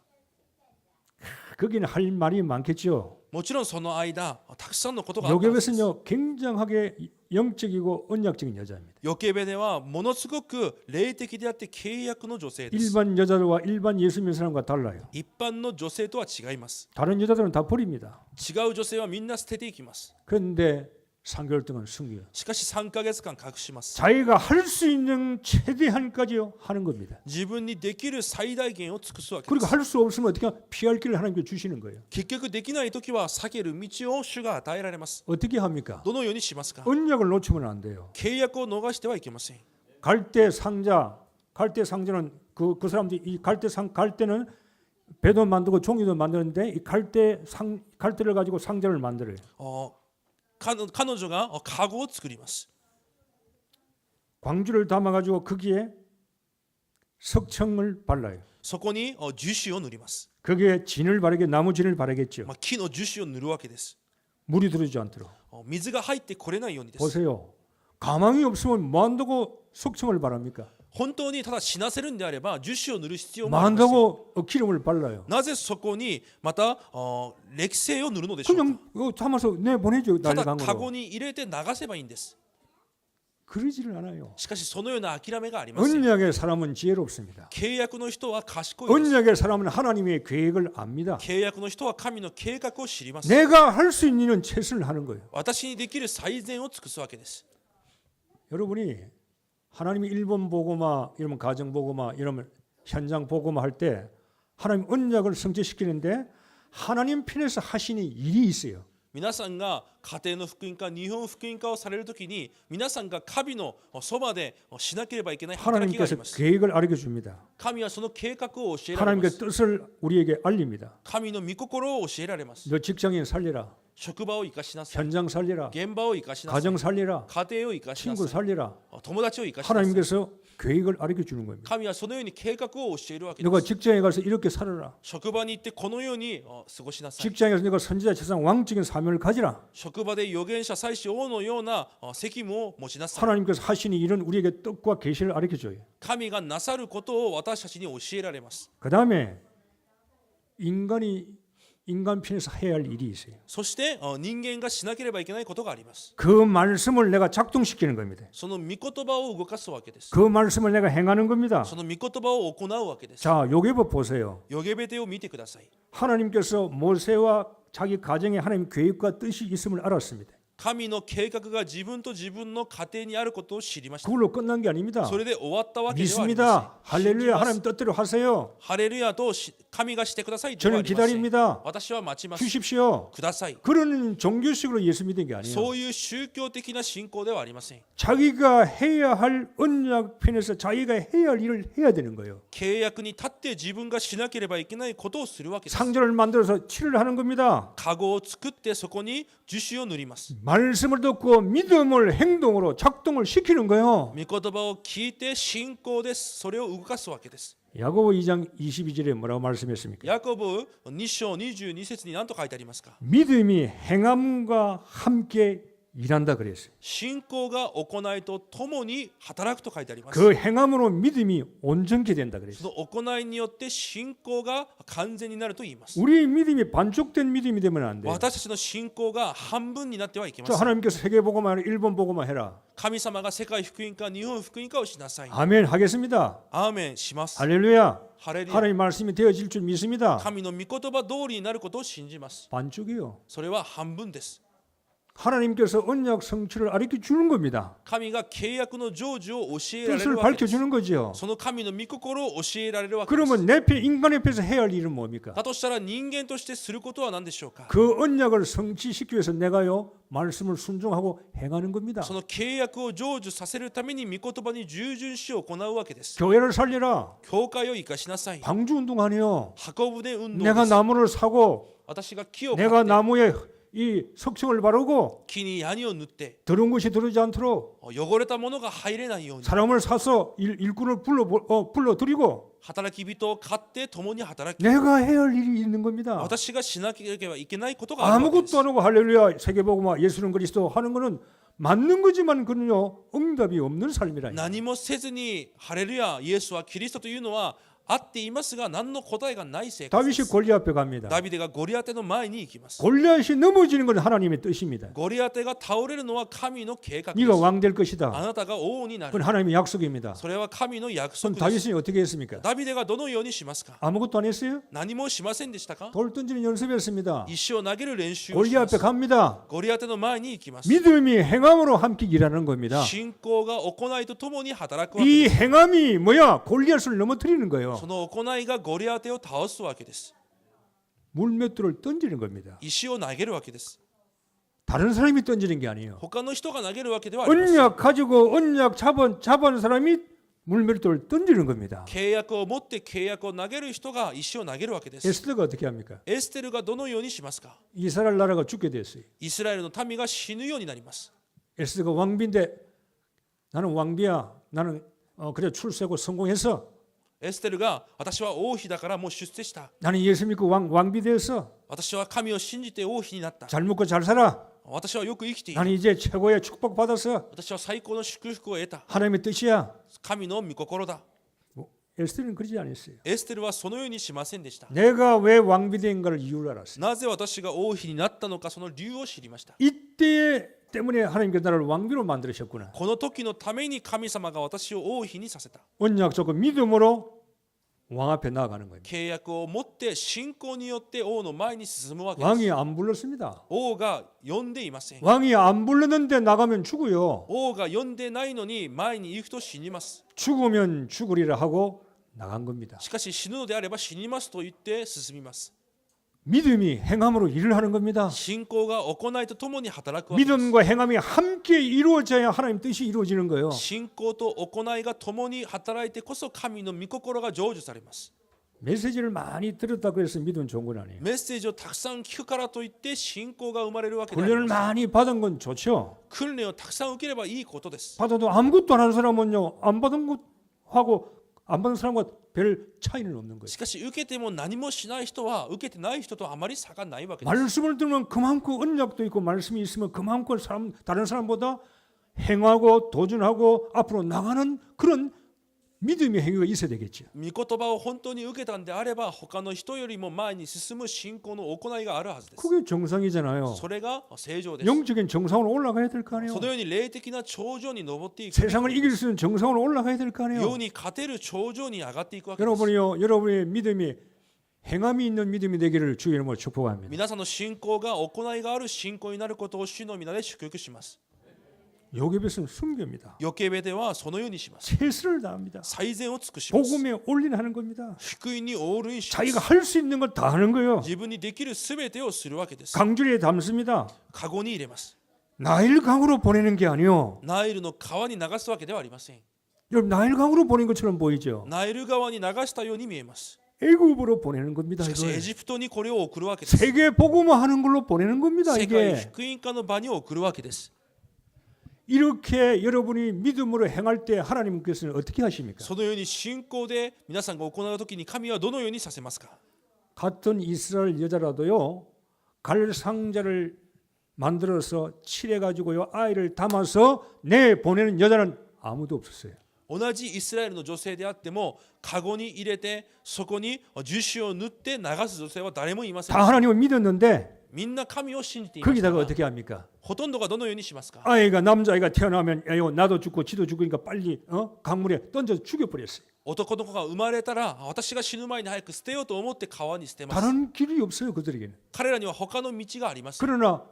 거기는 할 말이 많겠죠. もちろんその間たくさんのことがあったはずです。 요게벳은요 굉장하게 영적이고 언약적인 여자입니다. ヨケベネはものすごく霊的であって契約の女性です。 일반 여자들과 일반 예수 믿는 사람과 달라요. 一般の女性とは違います。 다른 여자들은 다 버립니다. 違う女性はみんな捨てていきます。 그런데 3개월 동안 승리해요. しかし3ヶ月間隠します。 자기가 할 수 있는 최대한까지 하는 겁니다. 自分にできる最大限を尽くすわけで 그리고 す。 할 수 없으면 어떻게 피할 길을 하나님께 주시는 거예요. 結局できないときは避ける道を主が与えられます。 어떻게 합니까? どのようにしますか？ 언약을 놓치면 안 돼요. 契約を逃してはいけません。 갈대 상자는 그 사람들이 이 갈대는 배도 만들고 종이도 만드는데 이 갈대를 가지고 상자를 만들어요. 彼女がカゴを作ります。 광주를 담아가지고 거기에 석청을 발라요. そこに樹脂を塗ります。 거기에 진을 바르게 나무 진을 바르겠죠. 木の樹脂を塗るわけです。 물이 들어오지 않도록. 水が入ってこれないようにです。 보세요. 가망이 없으면 뭐 한다고 석청을 바랍니까? 本当にただ死なせるんであれば樹脂を塗る必要もありません。 만다고 기름을 발라요. なぜそこにまた歴製を塗るのでしょうか。 그냥 담아서 내보내죠. ただ 난리 カゴ 강으로. に入れて流せばいいんです。 그러지를 않아요. しかしそのような諦めがありません。 언약의 사람은 지혜롭습니다. 契約の人は賢いです。 언약의 사람은 하나님의 계획을 압니다. 契約の人は神の計画を知ります。 내가 할 수 있는 최선을 하는 거예요. 私にできる最善を尽くすわけです。 여러분이 하나님이 일본 보고마 이러면 가정 보고마 이러면 현장 보고마 할 때 하나님 언약을 성취시키는데 하나님 편에서 하시는 일이 있어요. 皆さんが家庭の福音化、日本福音化をされるときに、皆さんが神のそばでしなければいけない働きがあり 하나님께서 ます。 계획을 알려 줍니다. 神はその計画を教えられま 하나님의 す。 뜻을 우리에게 알립니다. 神の御心を教えられます。 너 직장인 살리라. 職場を生かしなさい。 현장 살리라. 現場を生かしなさい。 가정 살리라. 家庭を生かしな 친구 さい。 살리라. 友達を生かしなさい。 하나님께서 계획을 알려 주는 겁니다. 神はそのように計画を教えるわけで 너가 す。 직장에 가서 이렇게 살아라. 職場に行ってこのように過ごしなさい。 직장에서 너가 선지자 세상 왕적인 사명을 가지라. 職場で預言者祭司王のような責務を持ちなさい。 하나님께서 하시는 일은 우리에게 뜻과 계시를 알려 줘요. 神がなさることを私たちに教えられます。 그다음에 인간 편에서 해야 할 일이 있어요. そして人間がしなければいけないことがあります。 그 말씀을 내가 작동시키는 겁니다. その御言葉を動かすわけです。 그 말씀을 내가 행하는 겁니다. その御言葉を行うわけです。 자, 요괴법 보세요. ヨゲベテを見てください。 하나님께서 모세와 자기 가정에 하나님 계획과 뜻이 있음을 알았습니다. 神の計画が自分と自分の家庭にあることを知りました。 그걸로 끝난 게 아닙니다. それで終わったわけではありま 믿습니다. せん。信じ 할렐루야. ます 하나님 뜻대로 하세요. ハレルヤと神がしてくださいとは 저는 ありません。 기다립니다. 私は待ちます。 주십시오. ください。 그런 종교식으로 예수 믿는 게 아니에요. そういう宗教的な信仰ではありません。 자기가 해야 할 언약 편에서 자기가 해야 할 일을 해야 되는 거예요. 契約に立って自分がしなければいけないことをするわけです。 상자를 만들어서 칠을 하는 겁니다. カゴを作ってそこに樹脂を塗ります。 말씀을 듣고 믿음을 행동으로 작동을 시키는 거예요. 御言葉を聞いて信仰でそれを動かすわけです。 야고보 2장 22절에 뭐라고 말씀했습니까? ヤコブ2章22節に何と書いてありますか？ 믿음이 행함과 함께 일한다 그랬어요. 信仰が行いとともに働くと書いてあります。 그 행함으로 믿음이 온전케 된다 そ 그랬어요. の行いによって信仰が完全になると言います。 우리 믿음이 반쪽된 믿음이 되면 안 돼요. 私たちの信仰が半分になってはいけま 저 せん。 하나님께서 세계 복음만 해라, 일본 복음만 해라. 神様が世界福音化、日本福音化をしなさい。 아멘 하겠습니다. アーメンします。 할렐루야. ハレルヤ。 하나님 말씀이 되어질 줄 믿습니다. 神の御言葉通りになることを信じます。 반쪽이요. それは半分です。 하나님께서 언약 성취를 알려 주는 겁니다. 神が契約の成就を教えられ 뜻을 るわけです。 밝혀주는 거죠. その神の御心を教えられるわけです。 그러면 인간의 앞에서 해야 할 일은 뭡니까? だとしたら人間としてすることは何でしょうか？ 그 언약을 성취시키기 위해서 내가요 말씀을 순종하고 행하는 겁니다. その契約を成就させるために御言葉に従順し行うわけです。 교회를 살리라. 教会を生かしなさい。 방주 운동하네요. 箱舟運動 내가 です。 나무를 사고 私が木を買 내가 って 나무에 이 석청을 바르고 木にヤニを塗って 더러운 것이 들어오지 않도록 汚れたものが入れないように 사람을 사서 일꾼을 불러들이고 働き人を買って共に働き 내가 해야 할 일이 있는 겁니다. 私がしなければいけないことがあるわけです 아무것도 안 하고 할렐루야 세계복음화 예수는 그리스도 하는 거는 맞는 거지만 그는요 응답이 없는 삶이라. 何もせずにハレルヤイエスはキリストというのはあっていますが何の答えがない生活で 다윗이 す。 골리앗 앞에 갑니다. ダビデがゴリアテの前に行きます。 골리앗이 넘어지는 건 하나님의 뜻입니다. ゴリアテが倒れるのは神の計画です。 네가 왕 될 あ 것이다. なたが王になる。 그건 하나님의 약속입니다. それは神の約 그럼 束です。 다윗이 어떻게 했습니까? ダビデがどのようにしますか？ 아무것도 안 했어요? 何もしませんでしたか？ 돌 던지는 연습했습니다. 石を投げる練習をし 골리앗 ま 앞에 す。 갑니다. ゴリアテの前に行きます。 믿음이 행함으로 함께 일하는 겁니다. 信仰が行いとともに働くわけ 이 です。 행함이 뭐야? 골리앗을 넘어뜨리는 거예요. その行いがゴリアテを倒すわけです。 물맷돌을 던지는 겁니다. 石を投げるわけです。 다른 사람이 던지는 게 아니에요. 他の人が投げるわけではありません。 언약 가지고 언약 잡은 사람이 물맷돌을 던지는 겁니다. 契約を持って契約を投げる人が石を投げるわけです。 에스더가 어떻게 합니까? エステルがどのようにしますか？ 이스라엘 나라가 죽게 됐어요. イスラエルの民が死ぬようになります。 에스더가 왕비인데 나는 왕비야. 나는 그래 출세하고 성공했어. エステルが私は王妃だからもう出世した。 나는 예수 믿고 왕비 됐어. 私は神を信じて王妃になった。 잘 먹고 잘 살아. 私はよく生きている。 나는 이제 최고의 축복 받았어. 私は最高の祝福を得た。 하나님의 뜻이야. 神の御心だ。 에스더는 그러지 않았어요. エステルはそのようにしませんでした。 내가 왜 왕비 된가를 이유를 알았어요. なぜ私が王妃になったのかその理由を知りました。 이때 때문에 하나님께서 나를 왕비로 만들으셨구나. この時のために神様が私を王妃にさせた。 언약 조건 믿음으로 왕 앞에 나아가는 겁니다. 契約を持って信仰によって王の前に進むわけです。 왕이 안 불렀습니다. 王が呼んでいません。 왕이 안 불렀는데 나가면 죽어요. 王が呼んでないのに前に行くと死にます。 죽으면 죽으리라 하고 나간 겁니다. しかし死ぬのであれば死にますと言って進みます。 믿음이 행함으로 일을 하는 겁니다. 信仰が行いとともに働くわけです。 믿음과 행함이 함께 이루어져야 하나님 뜻이 이루어지는 거예요. 信仰と行いが共に働いてこそ神の御心が成就されます。 메시지를 많이 들었다고 해서 믿음 좋은 건 아니에요. メッセージをたくさん聞くからといって信仰が生まれるわけではあり 훈련을 ません。 많이 받은 건 좋죠. 訓練をたくさん受ければいいことです。 받아도 아무것도 안 하는 사람은요, 안 받은 것하고 안 받은 사람과 별 차이는 없는 거예요. しかし受けても何もしない人は受けてない人とあまり差がないわけです。 말씀을 들으면 그만큼 언약도 있고 말씀이 있으면 그만큼 다른 사람보다 행하고 도전하고 앞으로 나가는 그런 믿음의 행위가 있어야 되겠죠. 御言葉を本当に受けたんであれば他の人よりも前に進む信仰の行いがあるはずです。 그게 정상이잖아요. それが正常です。 영적인 정상으로 올라가야 될 거 아니에요. そのように霊的な頂上に登っていく。 세상을 이길 수 있는 정상으로 올라가야 될 거 世 아니에요. に勝てる頂上に上がっていくわけです。 여러분이요, 여러분의 믿음이 행함이 있는 믿음이 되기를 주의 이름으로 축복합니다. 皆さんの信仰が行いがある信仰になることを主の皆で祝福します。 요괴벳은 순교입니다. ヨケベではそのようにします。 최선을 다합니다. 最善を尽くします。 복음에 올인하는 겁니다. 福音にオールインしま 자기가 す。 할 수 있는 걸 다 하는 거예요. 自分にできるすべてをするわけです。 강줄에 담습니다. カゴに入れます。 나일강으로 보내는 게 아니요. ナイルの川に流すわけではありません。 여러분 나일강으로 보낸 것처럼 보이죠. ナイル川に流したように見えます。 애굽으로 보내는 겁니다. しかしエ 이걸. ジプトにこれを送るわけです。 세계 복음화하는 걸로 보내는 겁니다. 世界 이게 福音化の場に送るわけです。 이렇게 여러분이 믿음으로 행할 때 하나님께서는 어떻게 하십니까? そのように信仰で皆さんが行うときに神はどのようにさせますか？ 같은 이스라엘 여자라도요, 갈 상자를 만들어서 칠해 가지고요 아이를 담아서 내 보내는 여자는 아무도 없었어요. 同じイスラエルの女性であってもカゴに入れてそこに樹脂を塗って流す女性は誰もいません。 다 하나님을 믿었는데 みんな神を信じていました 거기다가 が 어떻게 합니까? ほとんどがどのようにしますか？ 아이가 남자아이가 태어나면 에요 나도 죽고 지도 죽으니까 빨리 강물에 던져 죽여버렸어요. 男の子が生まれたら私が死ぬ前に早く捨てようと思って川に捨てます。 다른 길이 없어요 그들에게는. 彼らには他の道があります。 그러나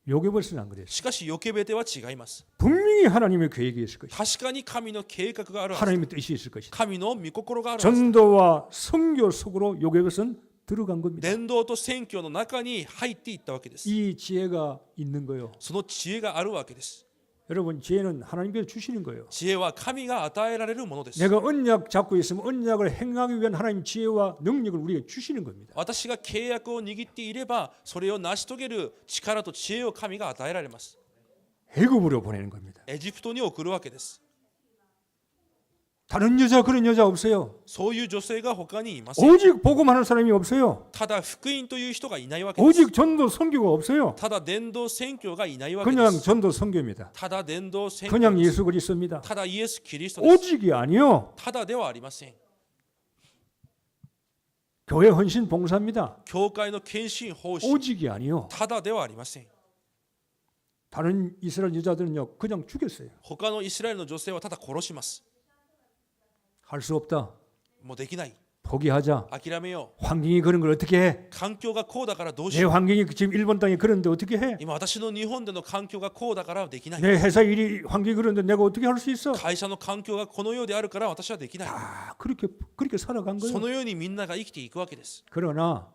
요괴벌은 안 그랬어요. しかしヨケベテは違います。 분명히 하나님의 계획이 있을 것이다. 確かに神の計画があるはず。 하나님의 뜻이 있을 것이다. 神の御心があるはず。 전도와 선교 속으로 요괴벌은 들어간 겁니다. 伝道と宣教の中に入っていったわけです。 이 지혜가 있는 거요. その知恵があるわけです。 여러분 지혜는 하나님께서 주시는 거예요. 知恵は神が与えられるものです。 내가 언약 잡고 있으면 언약을 행하기 위한 하나님 지혜와 능력을 우리에게 주시는 겁니다. 私が契約を握っていればそれを成し遂げる力と知恵を神が与えられます。 애굽으로 보내는 겁니다. エジプトに送るわけです。 다른 여자 그런 여자 없어요. そういう女性が他にいません。 오직 복음하는 사람이 없어요. ただ福音という人がいないわけです。 오직 전도 선교가 없어요. ただ伝道宣教がいないわけで 그냥 す。 전도 선교입니다. ただ伝道宣教 그냥 です。 예수 그리스도입니다. ただイエス・キリストです。 오직이 아니요. ただではありません。 교회 헌신 봉사입니다. 教会の献身奉仕、 오직이 아니요. ただではありません。 다른 이스라엘 여자들은요 그냥 죽였어요. 他のイスラエルの女性はただ殺します。 할 수 없다. もうできない。 포기하자. 諦めよう。 환경이 그런 걸 어떻게 해? 環境がこうだからどうし 내 よう。 환경이 지금 일본 땅에 그런데 어떻게 해? 今私の日本での環境がこうだからできない。 내 회사 일이 환경이 그런데 내가 어떻게 할 수 있어? 会社の環境がこのようであるから私はできない。 아, 그렇게 살아간 そ 거예요. のようにみんなが生きていくわけです。 그러나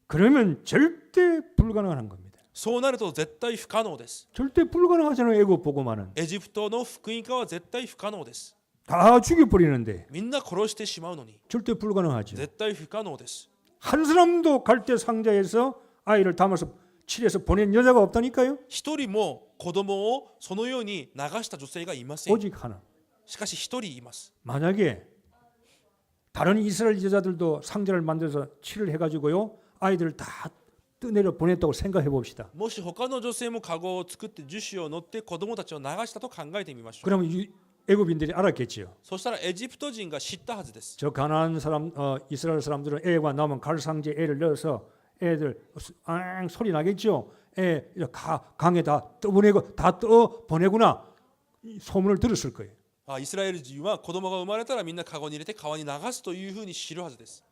그러면 절대 불가능한 겁니다. そうなると絶対不可能です。 절대 불가능하잖아요. 애국 복음하는 エジプトの福音化は絶対不可能です。 다 죽여버리는데 みんな殺してしまうのに 절대 불가능하죠. 絶対不可能です。 한 사람도 갈대 상자에서 아이를 담아서 칠해서 보낸 여자가 없다니까요. 一人も子供をそのように流した女性がいません。 오직 하나. しかし一人います。 만약에 다른 이스라엘 여자들도 상자를 만들어서 칠을 해가지고요 아이들을 다 떠내려 보냈다고 생각해 봅시다. もし他の女性もカゴを作って樹脂を乗って子供たちを流したと考えてみましょう。 그러면 애굽인들이 알았겠지요. そしたらエジプト人が知ったはずです。 저 가나안 사람, 이스라엘 사람들은 애가 나오면 갈상자에 애를 넣어서 애들 소리 나겠죠. 애 강에 다 떠보내고 다 떠 보내구나 소문을 들었을 거예요. イスラエル人は子供が生まれたらみんなカゴに入れて川に流すというふうに知るはずです。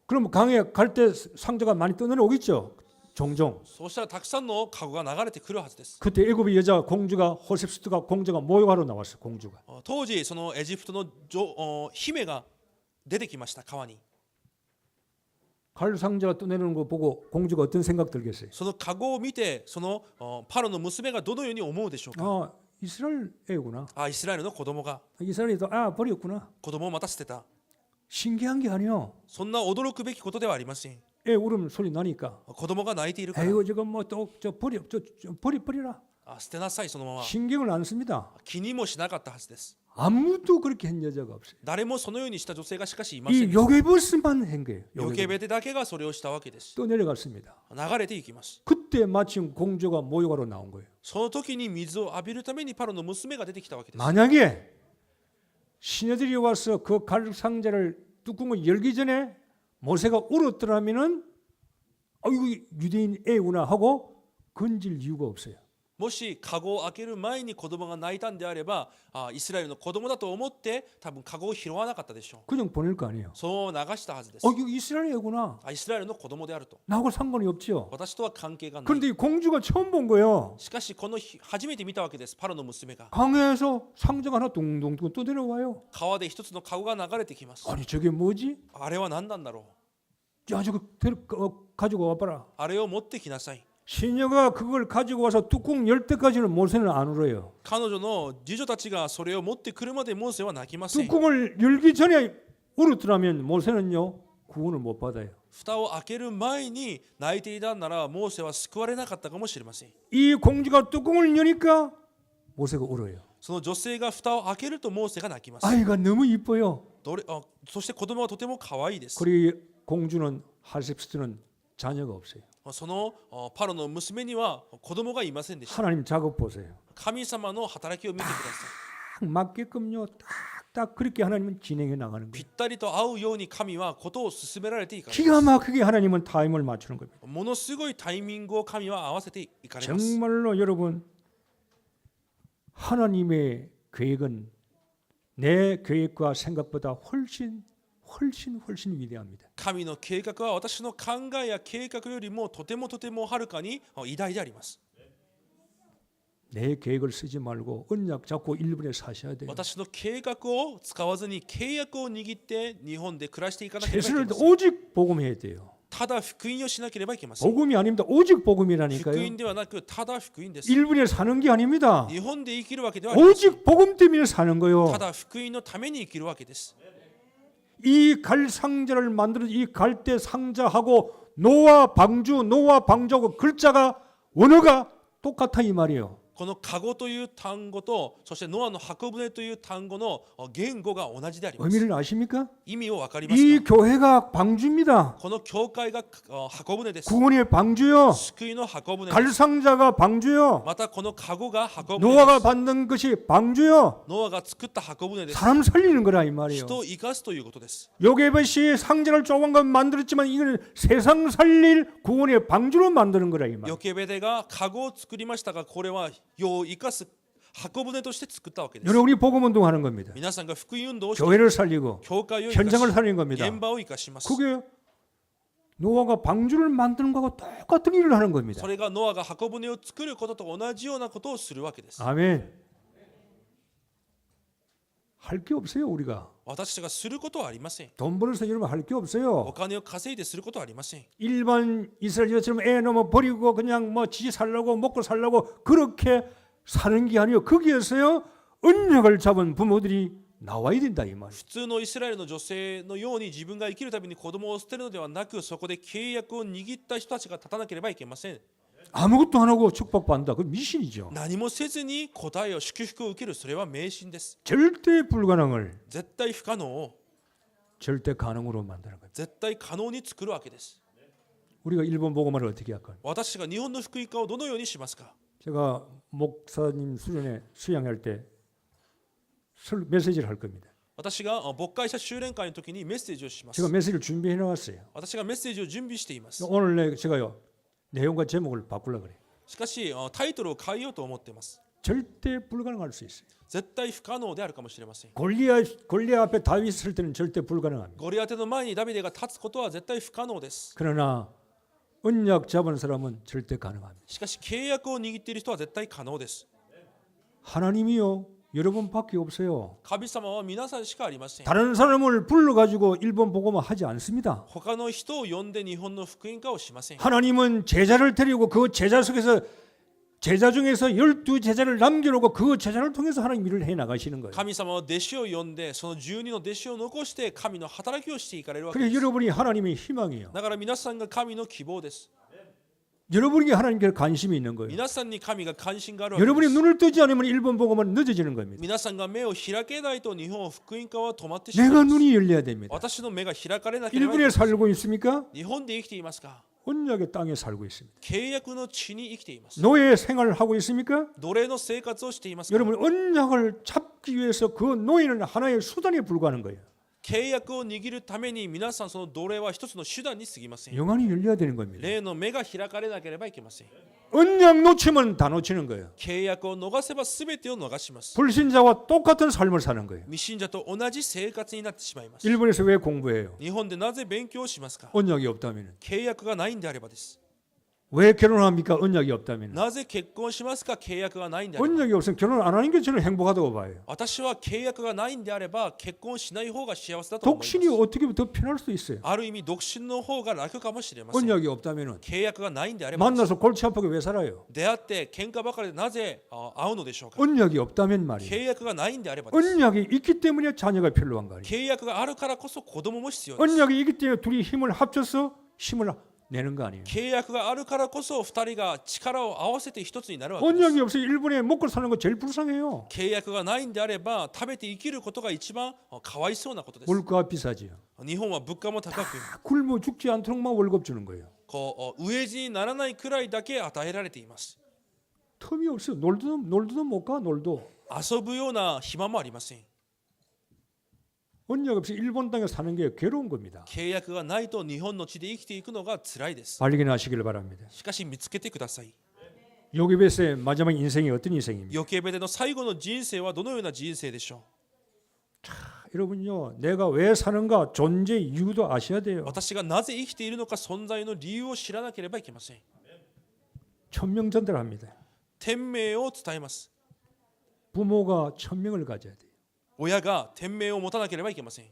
그럼 강에 갈 때 상자가 많이 떠내려오겠죠. 종종. そうしたらたくさんのカゴが流れてくるはずです。 그때 애굽의 여자 공주가 호셉스트가 공주가 모욕하러 나왔어요. 공주가. 当時そのエジプトの姫が出てきました川に。 갈 상자가 떠내려오는 거 보고 공주가 어떤 생각 들겠어요? そのカゴを見てそのパロの娘がどのように思うでしょうか。 이스라엘 애구나. イスラエルの子供が 이스라엘도 버렸구나. 子供をまた捨てた。 신기한 게 아니요. そんな驚くべきことではありません。 애 울음 소리 나니까. 子供が泣いているから 아이고 저거 뭐또저 버리라. 捨てなさいそのまま。 신경을 안 씁니다. 気にもしなかったはずです。 아무도 그렇게 한 여자가 없어요. 誰もそのようにした女性がしかしいません。 이 요게베스만 한 거예요. ヨケベテだけがそれをしたわけです。 또 내려갔습니다. 流れていきます。 그때 마침 공주가 모욕하러 나온 거예요. その時に水を浴びるためにパロの娘が出てきたわけです。 만약에 시녀들이 와서 그 갈 상자를 뚜껑을 열기 전에 모세가 울었더라면은 이거 유대인 애구나 하고 건질 이유가 없어요. もしカゴを開ける前に子供が泣いたんであれば、イスラエルの子供だと思って多分カゴを拾わなかったでしょう。 그냥 보낼 거 아니에요. そう流したはずです。 이거 이스라엘 애구나. イスラエルの子供であると。 나하고 상관이 없죠. 私とは関係がない。 그런데 이 공주가 처음 본 거예요. しかしこの日初めて見たわけです。パロの娘が 강에서 상자가 하나 둥둥둥 또 내려와요. 川で一つのカゴが流れてきます。 아니 저게 뭐지? あれは何なんだろう。 야 저거 가지고 와봐라. あれを持ってきなさい。 시녀가 그걸 가지고 와서 뚜껑 열 때까지는 모세는 안 울어요. 彼女の次女たちがそれを持ってくるまでモーセは泣きません。 뚜껑을 열기 전에 울었더라면 모세는요 구원을 못 받아요. 蓋を開ける前に泣いていたならモーセは救われなかったかもしれません。 이 공주가 뚜껑을 여니까 모세가 울어요. その女性が蓋を開けるとモーセが泣きます。 아이가 너무 이뻐요. そして子供はとても可愛いです。 그리고 공주는 하셉스트는 자녀가 없어요. そのパロの娘には子供がいませんでした。 하나님 작업 보세요. 神様の働きを見てください。 딱 맞게끔요 딱딱 그렇게 하나님은 진행해 나가는 ぴ 거예요. ったりと合うように神はことを進められていかれ 기가 ま 막히게 하나님은 타임을 맞추는 겁니다. す。ものすごいタイミングを神は合わせていかれます。 정말로 여러분 하나님의 계획은 내 계획과 생각보다 훨씬 위대합니다. 神の計画は私の考えや計画よりもとてもはるかに偉大であります。 내 계획을 쓰지 말고 언약 잡고 일본에 사셔야 돼요. 私の計画を使わずに契約を握って日本で暮らしていかなければいけ 최선을 ません。 오직 복음해야 돼요. ただ福音をしなければいけません。 복음이 아닙니다. 오직 福 복음이라니까요. 音ではなくただ福音です。 일본에 사는 게 아닙니다. 日本で生きるわけではありません。 오직 복음 때문에 사는 거요. ただ福音のために生きるわけです。 이 갈 상자를 만드는 이 갈대 상자하고 노아 방주하고 글자가 원어가 똑같아 이 말이에요. このカゴという単語とそしてノアの箱舟という単語の言語が同じであります。 의미를 아십니까? 意味を分かります 이 か？ 교회가 방주입니다. この教会が箱舟です。 구원의 방주요. 救いの箱舟です。 갈상자가 방주요. またこのカゴが箱舟で 노아가 す。 받는 것이 방주요. ノアが作った箱舟です。 사람 살리는 거라 이 말이에요. 人を生かすということです。 요게벳이 상자를 조만간 만들었지만 이거는 세상 살릴 구원의 방주로 만드는 거라 이 말. ヨケベデがカゴを作りましたが、これは世を生かす箱舟として作ったわけです。 여러분이 복음 운동하는 겁니다. 皆さんが福音運動をして 교회를 살리고 教会を生か 현장을 し 살리는 겁니다. 現場を生かします。 그게 노아가 방주를 만드는 거하고 똑같은 일을 하는 겁니다. それがノアが箱舟を作ることと同じようなことをするわけです。 아멘. 할 게 없어요 우리가. 私たちがすることはありません。 돈 벌어서 여러분 할 게 お 없어요. 金を稼いですることはありません。 일반 이스라엘처럼 애 넘어 버리고 그냥 뭐 지지 살라고 먹고 살라고 그렇게 사는 게 아니요. 거기에서요 언약을 잡은 부모들이 나와야 된다 이 말. 普通のイスラエルの女性のように自分が生きるために子供を捨てるのではなく、そこで契約を握った人たちが立たなければいけません。 아무것도 안 하고 축복받는다. 그 미신이죠. 何もせずに答えを祝福を受ける、それは迷信です。 절대 불가능을 絶対不可能を 절대 가능으로 만드는 거예요. 絶対可能に作るわけです。 우리가 일본 복음화를 어떻게 할까요? 私が日本の福音化をどのようにしますか？ 제가 목사님 수련회 수양할 때 메시지를 할 겁니다. 私が牧会者修練会の時にメッセージをします。 제가 메시지를 준비해 놨어요. 私がメッセージを準備しています。 오늘 제가요 내용과 제목을 바꾸려고 그래요. しかしタイトルを変えようと思っています。 절대 불가능할 수 있어요. 絶対不可能であるかもしれません。 골리앗 앞에 다윗이 설 때는 절대 불가능합니다. ゴリアテの前にダビデが立つことは絶対不可能です。 그러나 언약 잡은 사람은 절대 가능합니다. しかし契約を握っている人は絶対可能です。 하나님이요 여러분밖에 없어요. 神様は皆さんしかありません。 다른 사람을 불러가지고 일본 복음화 하지 않습니다. 他の人を呼んで日本の福音化をしません。 하나님은 제자를 데리고 그 제자 속에서 제자 중에서 12제자를 남겨놓고 그 제자를 통해서 하나님 일을 해 나가시는 거예요. 神様は弟子を呼んでその12の弟子を残して神の働きをしていかれるわけ 그래서 です。 여러분이 하나님의 희망이에요. だから皆さんが神の希望です。 여러분에게 하나님께 관심이 있는 거예요. 皆さんに神が関心があるわけで 여러분이 す。 눈을 뜨지 않으면 일본 복음은 늦어지는 겁니다. 皆さんが目を開けないと日本福音化は止まってしまい 내가 ます。 눈이 열려야 됩니다. 私の目が開かれなければいけ 일본에 ません。 살고 있습니까? 日本で生きていますか？ 언약의 땅에 살고 있습니다. 契約の地に生きています。 노예 생활을 하고 있습니까? 奴隷の生活をしていますか？ 여러분 언약을 잡기 위해서 그 노예는 하나의 수단에 불과한 거예요. 契約を握るために皆さんその奴隷は一つの手段に過ぎません。 영안이 열려야 되는 겁니다. 霊の目が開かれなければいけません。 언약 놓치면 다 놓치는 거예요. 契約を逃せば全てを逃します。 불신자와 똑같은 삶을 사는 거예요. 未信者と同じ生活になってしまいます。 일본에서 왜 공부해요? 日本でなぜ勉強をしますか？ 언약이 없다면. 契約がないんであればです。 왜 결혼합니까? 언약이 없다면. なぜ結婚しますか？契約がないんであれば。 언약이 없으면 결혼 안 하는 게 저는 행복하다고 봐요. 私は契約がないんであれば結婚しない方が幸せだと思います。 독신이 어떻게 더 편할 수도 있어요. ある意味独身の方が楽かもしれません。 언약이 없다면 契約がないんであればです。 만나서 골치 아프게 왜 살아요? 出会って喧嘩ばかりでなぜ会うのでしょうか？ 언약이 없다면 말이에요. 契約がないんであればです。 언약이 있기 때문에 자녀가 필요한 거예요. 契約があるからこそ子供も必要です。 언약이 있기 때문에 둘이 힘을 합쳐서 힘을 내는 거 아니에요. 契約があるからこそ二人が力を合わせて一つになるわけです。 언약이 없어요. 일본에 먹고 사는 거 제일 불쌍해요. 契約がないんであれば食べて生きることが一番かわいそうなことです。 물가 비싸지요. 日本は物価も高く、 굶어 죽지 않도록만 월급 주는 거예요. こう飢え死にならないくらいだけ与えられています。 텀이 없어요. 놀도 못 가. 놀도. 遊ぶような暇もありません。 언약 없이 일본 땅에 사는 게 괴로운 겁니다. 契約がないと日本の地で生きていくのが辛いです。 발견하시길 바랍니다. しかし見つけてください。 요게벳의 마지막 인생이 어떤 인생입니까? ヨケベデの最後の人生はどのような人生でしょ 여러분요, 내가 왜 사는가 존재 이유도 아셔야 う？ 돼요. 私がなぜ生きているのか存在の理由を知らなければいけません。 천명전달합니다. 天命を伝えます。 부모가 천명을 가져야 돼요. 親が天命を持たなければいけません。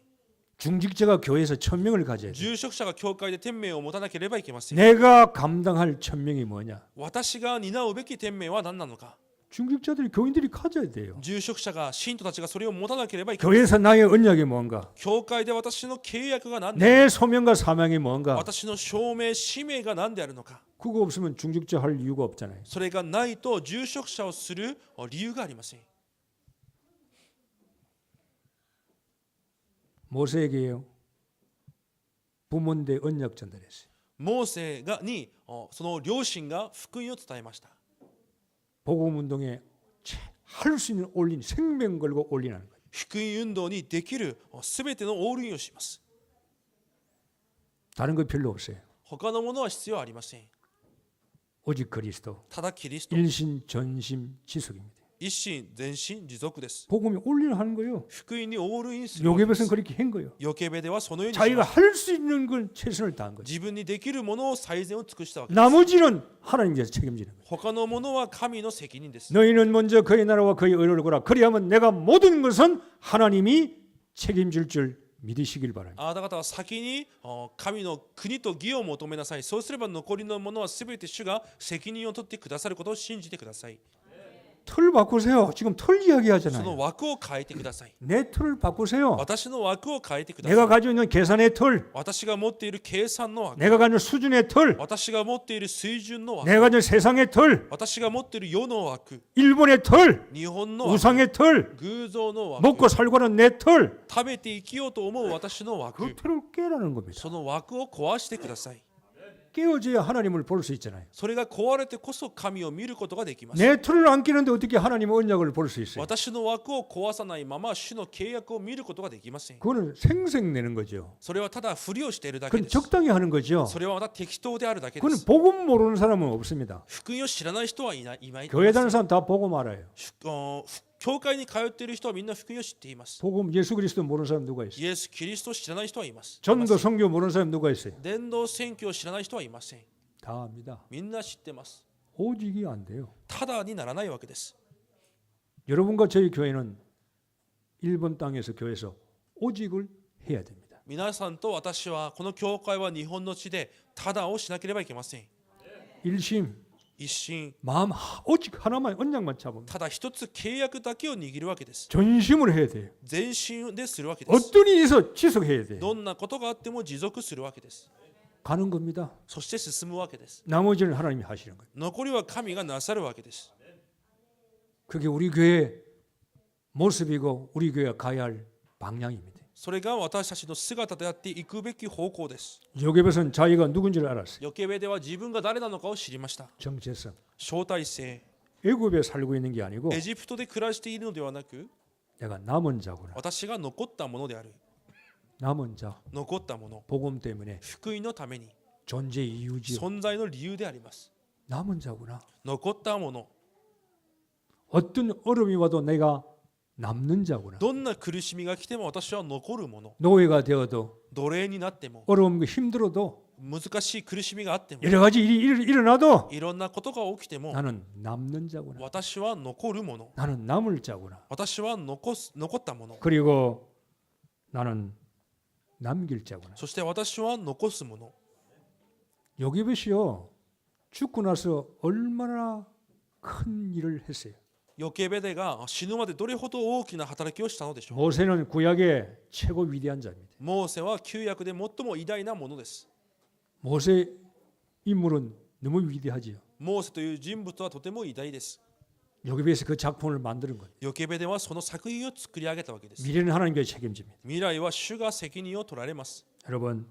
중직자가 교회에서 천명을 가져야 돼요. 住職者が教会で天命を持たなければいけません。 내가 감당할 천명이 뭐냐? 私が担うべき天命は何なのか？ 중직자들이 교인들이 가져야 돼요. 住職者が信徒たちがそれを持たなければいけない。 교회에서 나의 언약이 뭔가? 教会で私の契約が何である 내 소명과 사명이 뭔가? 私の証明使命が何であるのか。 그거 없으면 중직자 할 이유가 없잖아요. それがないと住職者をする理由がありません。 모세에게요. 부모인데 언약 전달했어요. モーセにその両親が福音を伝えました。 복음 운동에 할 수 있는 올린 생명 걸고 올인하는 거예요. 福音運動にできるすべてのオールインをします。 다른 거 별로 없어요. 他のものは必要ありません。 오직 그리스도. ただキリスト、 일신 전심 지속입니다. 一心全身持続です。 복음이 올인하는 거예요. 福音にオールインするわけで 요괴벳은 す。 그렇게 한 거예요. ヨケベではそのようにし 자기가 ます。 할 수 있는 걸 최선을 다한 거죠. 自分にできるものを最善を尽くしたわけです。 나머지는 하나님께서 책임지는 거예요. 他のものは神の責任です。 너희는 먼저 그의 나라와 그의 의를 구하라. 그리하면 내가 모든 것은 하나님이 책임질 줄 믿으시길 바랍니다. あなた方は先に神の国と義を求めなさい。そうすれば残りのものはすべて主が責任を取ってくださることを信じてください。 틀 바꾸세요. 지금 틀 そ 이야기하잖아요. の枠を変えてください。 내 틀을 바꾸세요. 私の枠を変えてくだ 내가 さい。 가지고 있는 계산의 틀, 私が持っている計算の枠、 내가 가지고 있는 수준의 틀, 私が持っている水準の枠、 내가 가지고 있는 세상의 틀, 私が持っている世の枠、 일본의 틀, 日本の枠、 우상의 틀, 偶像の枠、 먹고 살고 하는 내 틀, 食べて生きようと思う私の 그 枠、 틀을 깨라는 겁니다. その枠を壊してください。 깨어져야 하나님을 볼 수 있잖아요. それが壊れてこそ神を見ることができます。 내 틀을 안 깨는데 어떻게 하나님의 언약을 볼 수 있어요? 私の枠を壊さないまま主の契約を見ることができません。 그거는 생색내는 거죠. それはただふりをしているだけ 그건 です。 적당히 하는 거죠. それはまた適当であるだけで 그건 す。 복음 모르는 사람은 없습니다. 福音を知らない人はいない。いま 교회 す 다니는 사람 다 복음 알아요. 教会に通っている人はみんな福音を知っています。 복음 예수 그리스도 모르는 사람 누가 있어요? イエス・キリストを知らない人はいます。 전도 선교 모르는 사람 누가 있어요? 伝道宣教を知らない人はいません。 다 압니다. みんな知ってます。 오직이 안 돼요. ただにならないわけです。 여러분과 저희 교회는 일본 땅에서 교회에서 오직을 해야 됩니다. 皆さんと私はこの教会は日本の地でただをしなければいけません。 일심, 一心、 마음 오직 하나만 언약만 잡으면 ただ一つ契約だけを握るわけです。 전심을 해야 돼요. 全身でするわけです。 어떤 일이 있어 지속해야 돼요. どんなことがあっても持続するわけです。 가는 겁니다. そして進むわけです。 나머지는 하나님이 하시는 거예요. 残りは神がなさるわけです。 그게 우리 교회의 모습이고 우리 교회가 가야 할 방향입니다. それが私たちの姿であっていくべき方向です。 요괴벳은 자기가 누군지를 알았어요. ヨケベでは自分が誰なのかを知りました。 정체성. 招待制。 애굽에 살고 있는 게 아니고 エジプトで暮らしているのではなく、 내가 남은 자구나. 私が残ったものである。 남은 자. 残ったもの。 복음 때문에 福音のために 존재 이유지요. 存在の理由であります。 남은 자구나. 残ったもの。 어떤 어려움이 와도 내가 남는 자구나. どんな苦しみが来ても私は残るもの。 노예가 되어도 奴隷になっても、 어려움 힘들어도 難しい苦しみがあっても、 여러 가지 일이 일어나도 いろんなことが起きても、 나는 남는 자구나. 私は残るもの。 나는 남을 자구나. 私は残ったもの。 그리고 나는 남길 자구나. そして私は残すもの。 요괴벳이요. 죽고 나서 얼마나 큰 일을 했어요. ヨケベデが死ぬまでどれほど大きな働きをしたのでしょう。 모세는 구약의 최고 위대한 자입니다. モーセは旧約で最も偉大なものです。 모세 인물은 너무 위대하지요. モーセという人物はとても偉大です。 요괴벳이 그 작품을 만드는 거예요. ヨケベデはその作品を作り上げたわけです。 미래는 하나님께 책임집니다. 未来は主が責任を取られます。 여러분,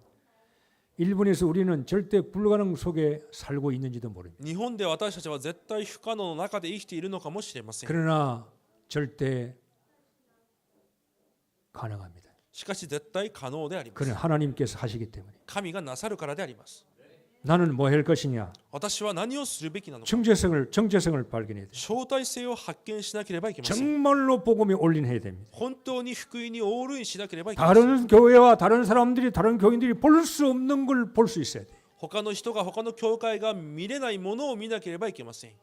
일본에서 우리는 절대 불가능 속에 살고 있는지도 모릅니다. 日本で私たちは絶対不可能の中で生きているのかもしれません。 그러나 절대 가능합니다. しかし絶対可能であります。 그는 하나님께서 하시기 때문에. 神がなさるからであります。 나는 뭐 할 것이냐? 私は何をするべきなのか。 정체성을 발견해야 돼요. 招待性を発見しなければいけません。 정말로 복음이 올인해야 됩니다. 本当に福音にオールインしなければいけません。 다른 교회와 다른 사람들이 다른 교인들이 볼 수 없는 걸 볼 수 있어야 돼요. 他の人が他の教会が見れないものを見なければいけません。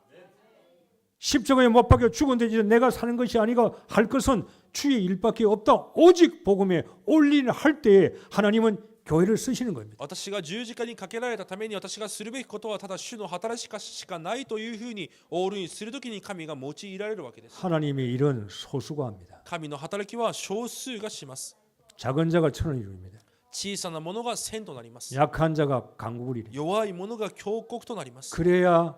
십자가에 못 박혀 죽은 데 이제 내가 사는 것이 아니고 할 것은 주의 일밖에 없다. 오직 복음에 올인할 때에 하나님은 교회를 쓰시는 겁니다. 私が十字架にかけられたために私がするべきことはただ主の働きしかないというふうにオールインするときに神が用いられるわけです。 하나님의 일은 소수가 합니다. 神の働きは少数がします。 작은 자가 천을 이룹니다. 小さなものが千となります。 약한 자가 강국을 이룹니다. 弱いものが強国となります。 그래야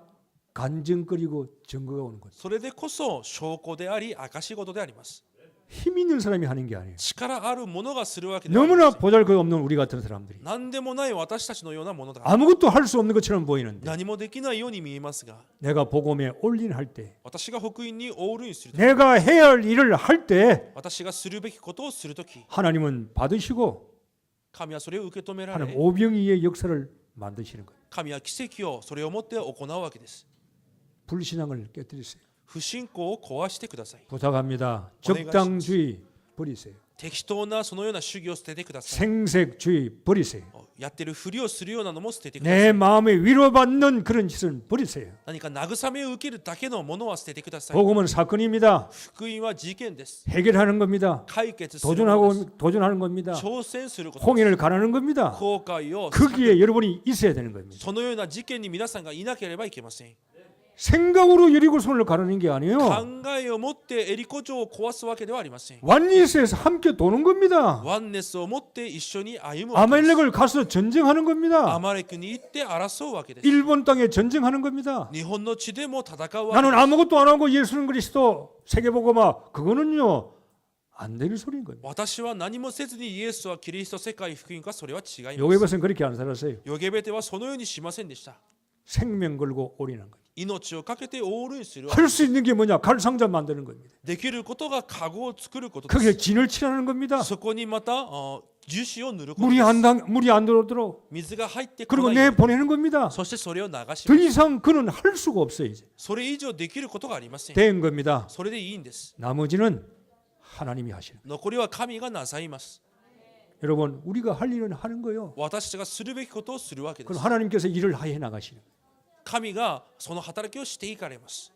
간증거리고 증거가 오는 거죠. それでこそ証拠であり証事であります。 힘 있는 사람이 하는 게 아니에요. 力あるものがするわけではありま 너무나 せん。 보잘것없는 우리 같은 사람들이 何でもない私たちのようなものだ。 아무것도 할 수 없는 것처럼 보이는데 何もできないように見えますが、 내가 복음에 올인할 때 私が福音にオールインするとき、 내가 해야 할 일을 할 때 私がするべきことをするとき、 하나님은 받으시고 神はそれを受け止めら 하나님 れ、 오병이의 역사를 만드시는 거예요. 神は奇跡をそれをもって行うわけです。 불신앙을 깨뜨리세요. 不信仰を壊してください。 부탁합니다. 적당주의 버리세요. 適当なそのような主義を捨ててください。 생색주의 버리세요. やってるふりをするようなのも捨ててください。 내 마음에 위로받는 그런 짓은 버리세요. 何か慰めを受けるだけのものは捨ててください。 복음은 사건입니다. 福音は事件です。 해결하는 겁니다. 解決するものです。 도전하는 겁니다. 挑戦することです。 홍해를 가르는 겁니다. 後悔を 거기에 여러분이 있어야 되는 겁니다. そのような事件に皆さんがいなければいけません。 생각으로 여리고손을 가르는 게 아니에요. 考えを持ってエリコ城を壊すわけではありません。 완리스에서 함께 도는 겁니다. ワンネスを持って一緒に歩むわけです。 아말렉을 가서 전쟁하는 ア 겁니다. マレクに行って争うわけです。 일본 땅에 전쟁하는 겁니다. 日本の地でも戦うわけ 나는 です。 아무것도 안 하고 예수는 그리스도 세계복음화 그거는요 안 되는 소리인 겁니다. 私は何もせずにイエスはキリスト世界福音か、それは違います。 요게벳은 그렇게 안 살았어요. ヨゲベテはそのようにしませんでした。 생명 걸고 올인한 거예요. 命をかけてオールインする。 할 수 있는 게 뭐냐? 갈상자 만드는 겁니다. できることがカゴを作ることで 거기에 す。 진을 칠하는 겁니다. そこにまた樹脂を塗ること 물이 です 물이 안 들어오도록 水が入ってこ 그리고 ないよう 내 に 보내는 겁니다. そしてそれを流し 더 ます。 이상 그는 할 수가 없어요. 이제 それ以上できることがありません。 된 겁니다. それでいいんです。 나머지는 하나님이 하시는. 残りは神がなさいます。 여러분 우리가 할 일은 하는 거요. 私たちがするべきことをするわけで 그럼 す。 하나님께서 일을 해 나가시는. 神がその働きをしていかれます。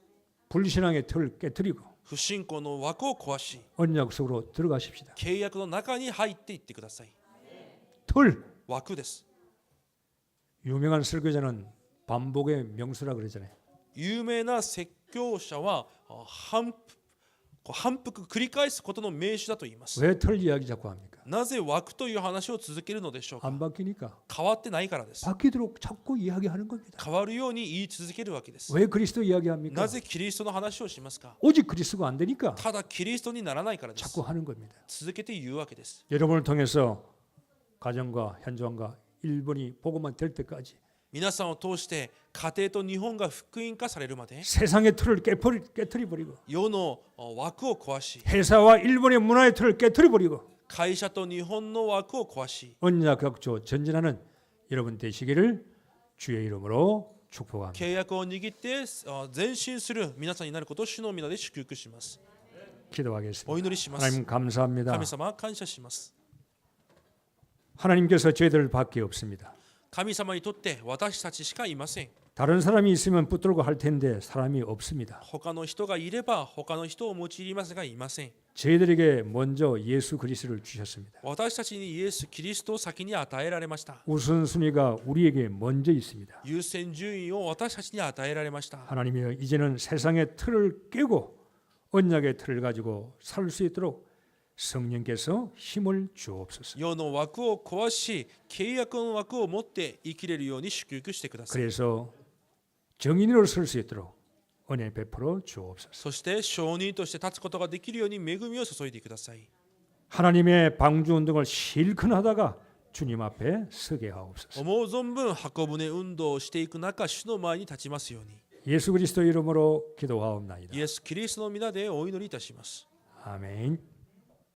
불신앙의 틀을 깨뜨리고 不信仰の枠を壊し、 언약 속으로 들어가십시다. 契約の中に入っていってください。 틀. 枠です。 유명한 설교자는 반복의 명수라 그러잖아요. 有名な説教者は反復繰り返すことの名手だと言います。 왜 틀 이야기 자꾸 합니까? なぜ枠という話を続けるのでしょうか。 안 바뀌니까 変わってないからです。 바뀌도록 자꾸 이야기하는 겁니다. 変わるように言い続けるわけです。 왜 그리스도 이야기합니까? なぜキリストの話をしますか。 오직 그리스도가 안 되니까 ただキリストにならないからです。 자꾸 하는 겁니다. 続けて言うわけです。 여러분을 통해서 가정과 현장과 일본이 복음만 될 때까지 皆さんを通して家庭と日本が福音化されるまで 세상의 틀을 깨트려버리고 世の枠を壊し、 회사와 일본의 문화의 틀을 깨트려버리고 会社と日本の枠を壊し、 언약 격조 전진하는 여러분 되시기를 주의 이름으로 축복합니다. 契約を握って前進する皆さんになることを主の皆で祝福します。 기도하겠습니다. お祈りします。 하나님 감사합니다. 神様感謝します。 하나님께서 저희들 밖에 없습니다. 神様にとって私たちしかいません。 다른 사람이 있으면 붙들고 할 텐데 사람이 없습니다. 他の人がいれば他の人を用いますがいません。 저희들에게 먼저 예수 그리스도를 주셨습니다. 私たちにイエス・キリストを先に与えられました。 우선순위가 우리에게 먼저 있습니다. 優先順位を私たちに与えられました。 하나님이여 이제는 세상의 틀을 깨고 언약의 틀을 가지고 살 수 있도록 성령께서 힘을 주옵소서. 世の枠を壊し、契約の枠を持って生きれるように祝福してください。 그래서 정인으로 설 수 있도록 은혜 베풀어 주옵소서. そして証人として立つことができるように恵みを注いでください。 하나님의 방주 운동을 실컷 하다가 주님 앞에 서게 하옵소서. 思う存分箱舟運動をしていく中、主の前に立ちますように。 예수 그리스도 이름으로 기도하옵나이다. イエス・キリストの皆でお祈りいたします。 아멘.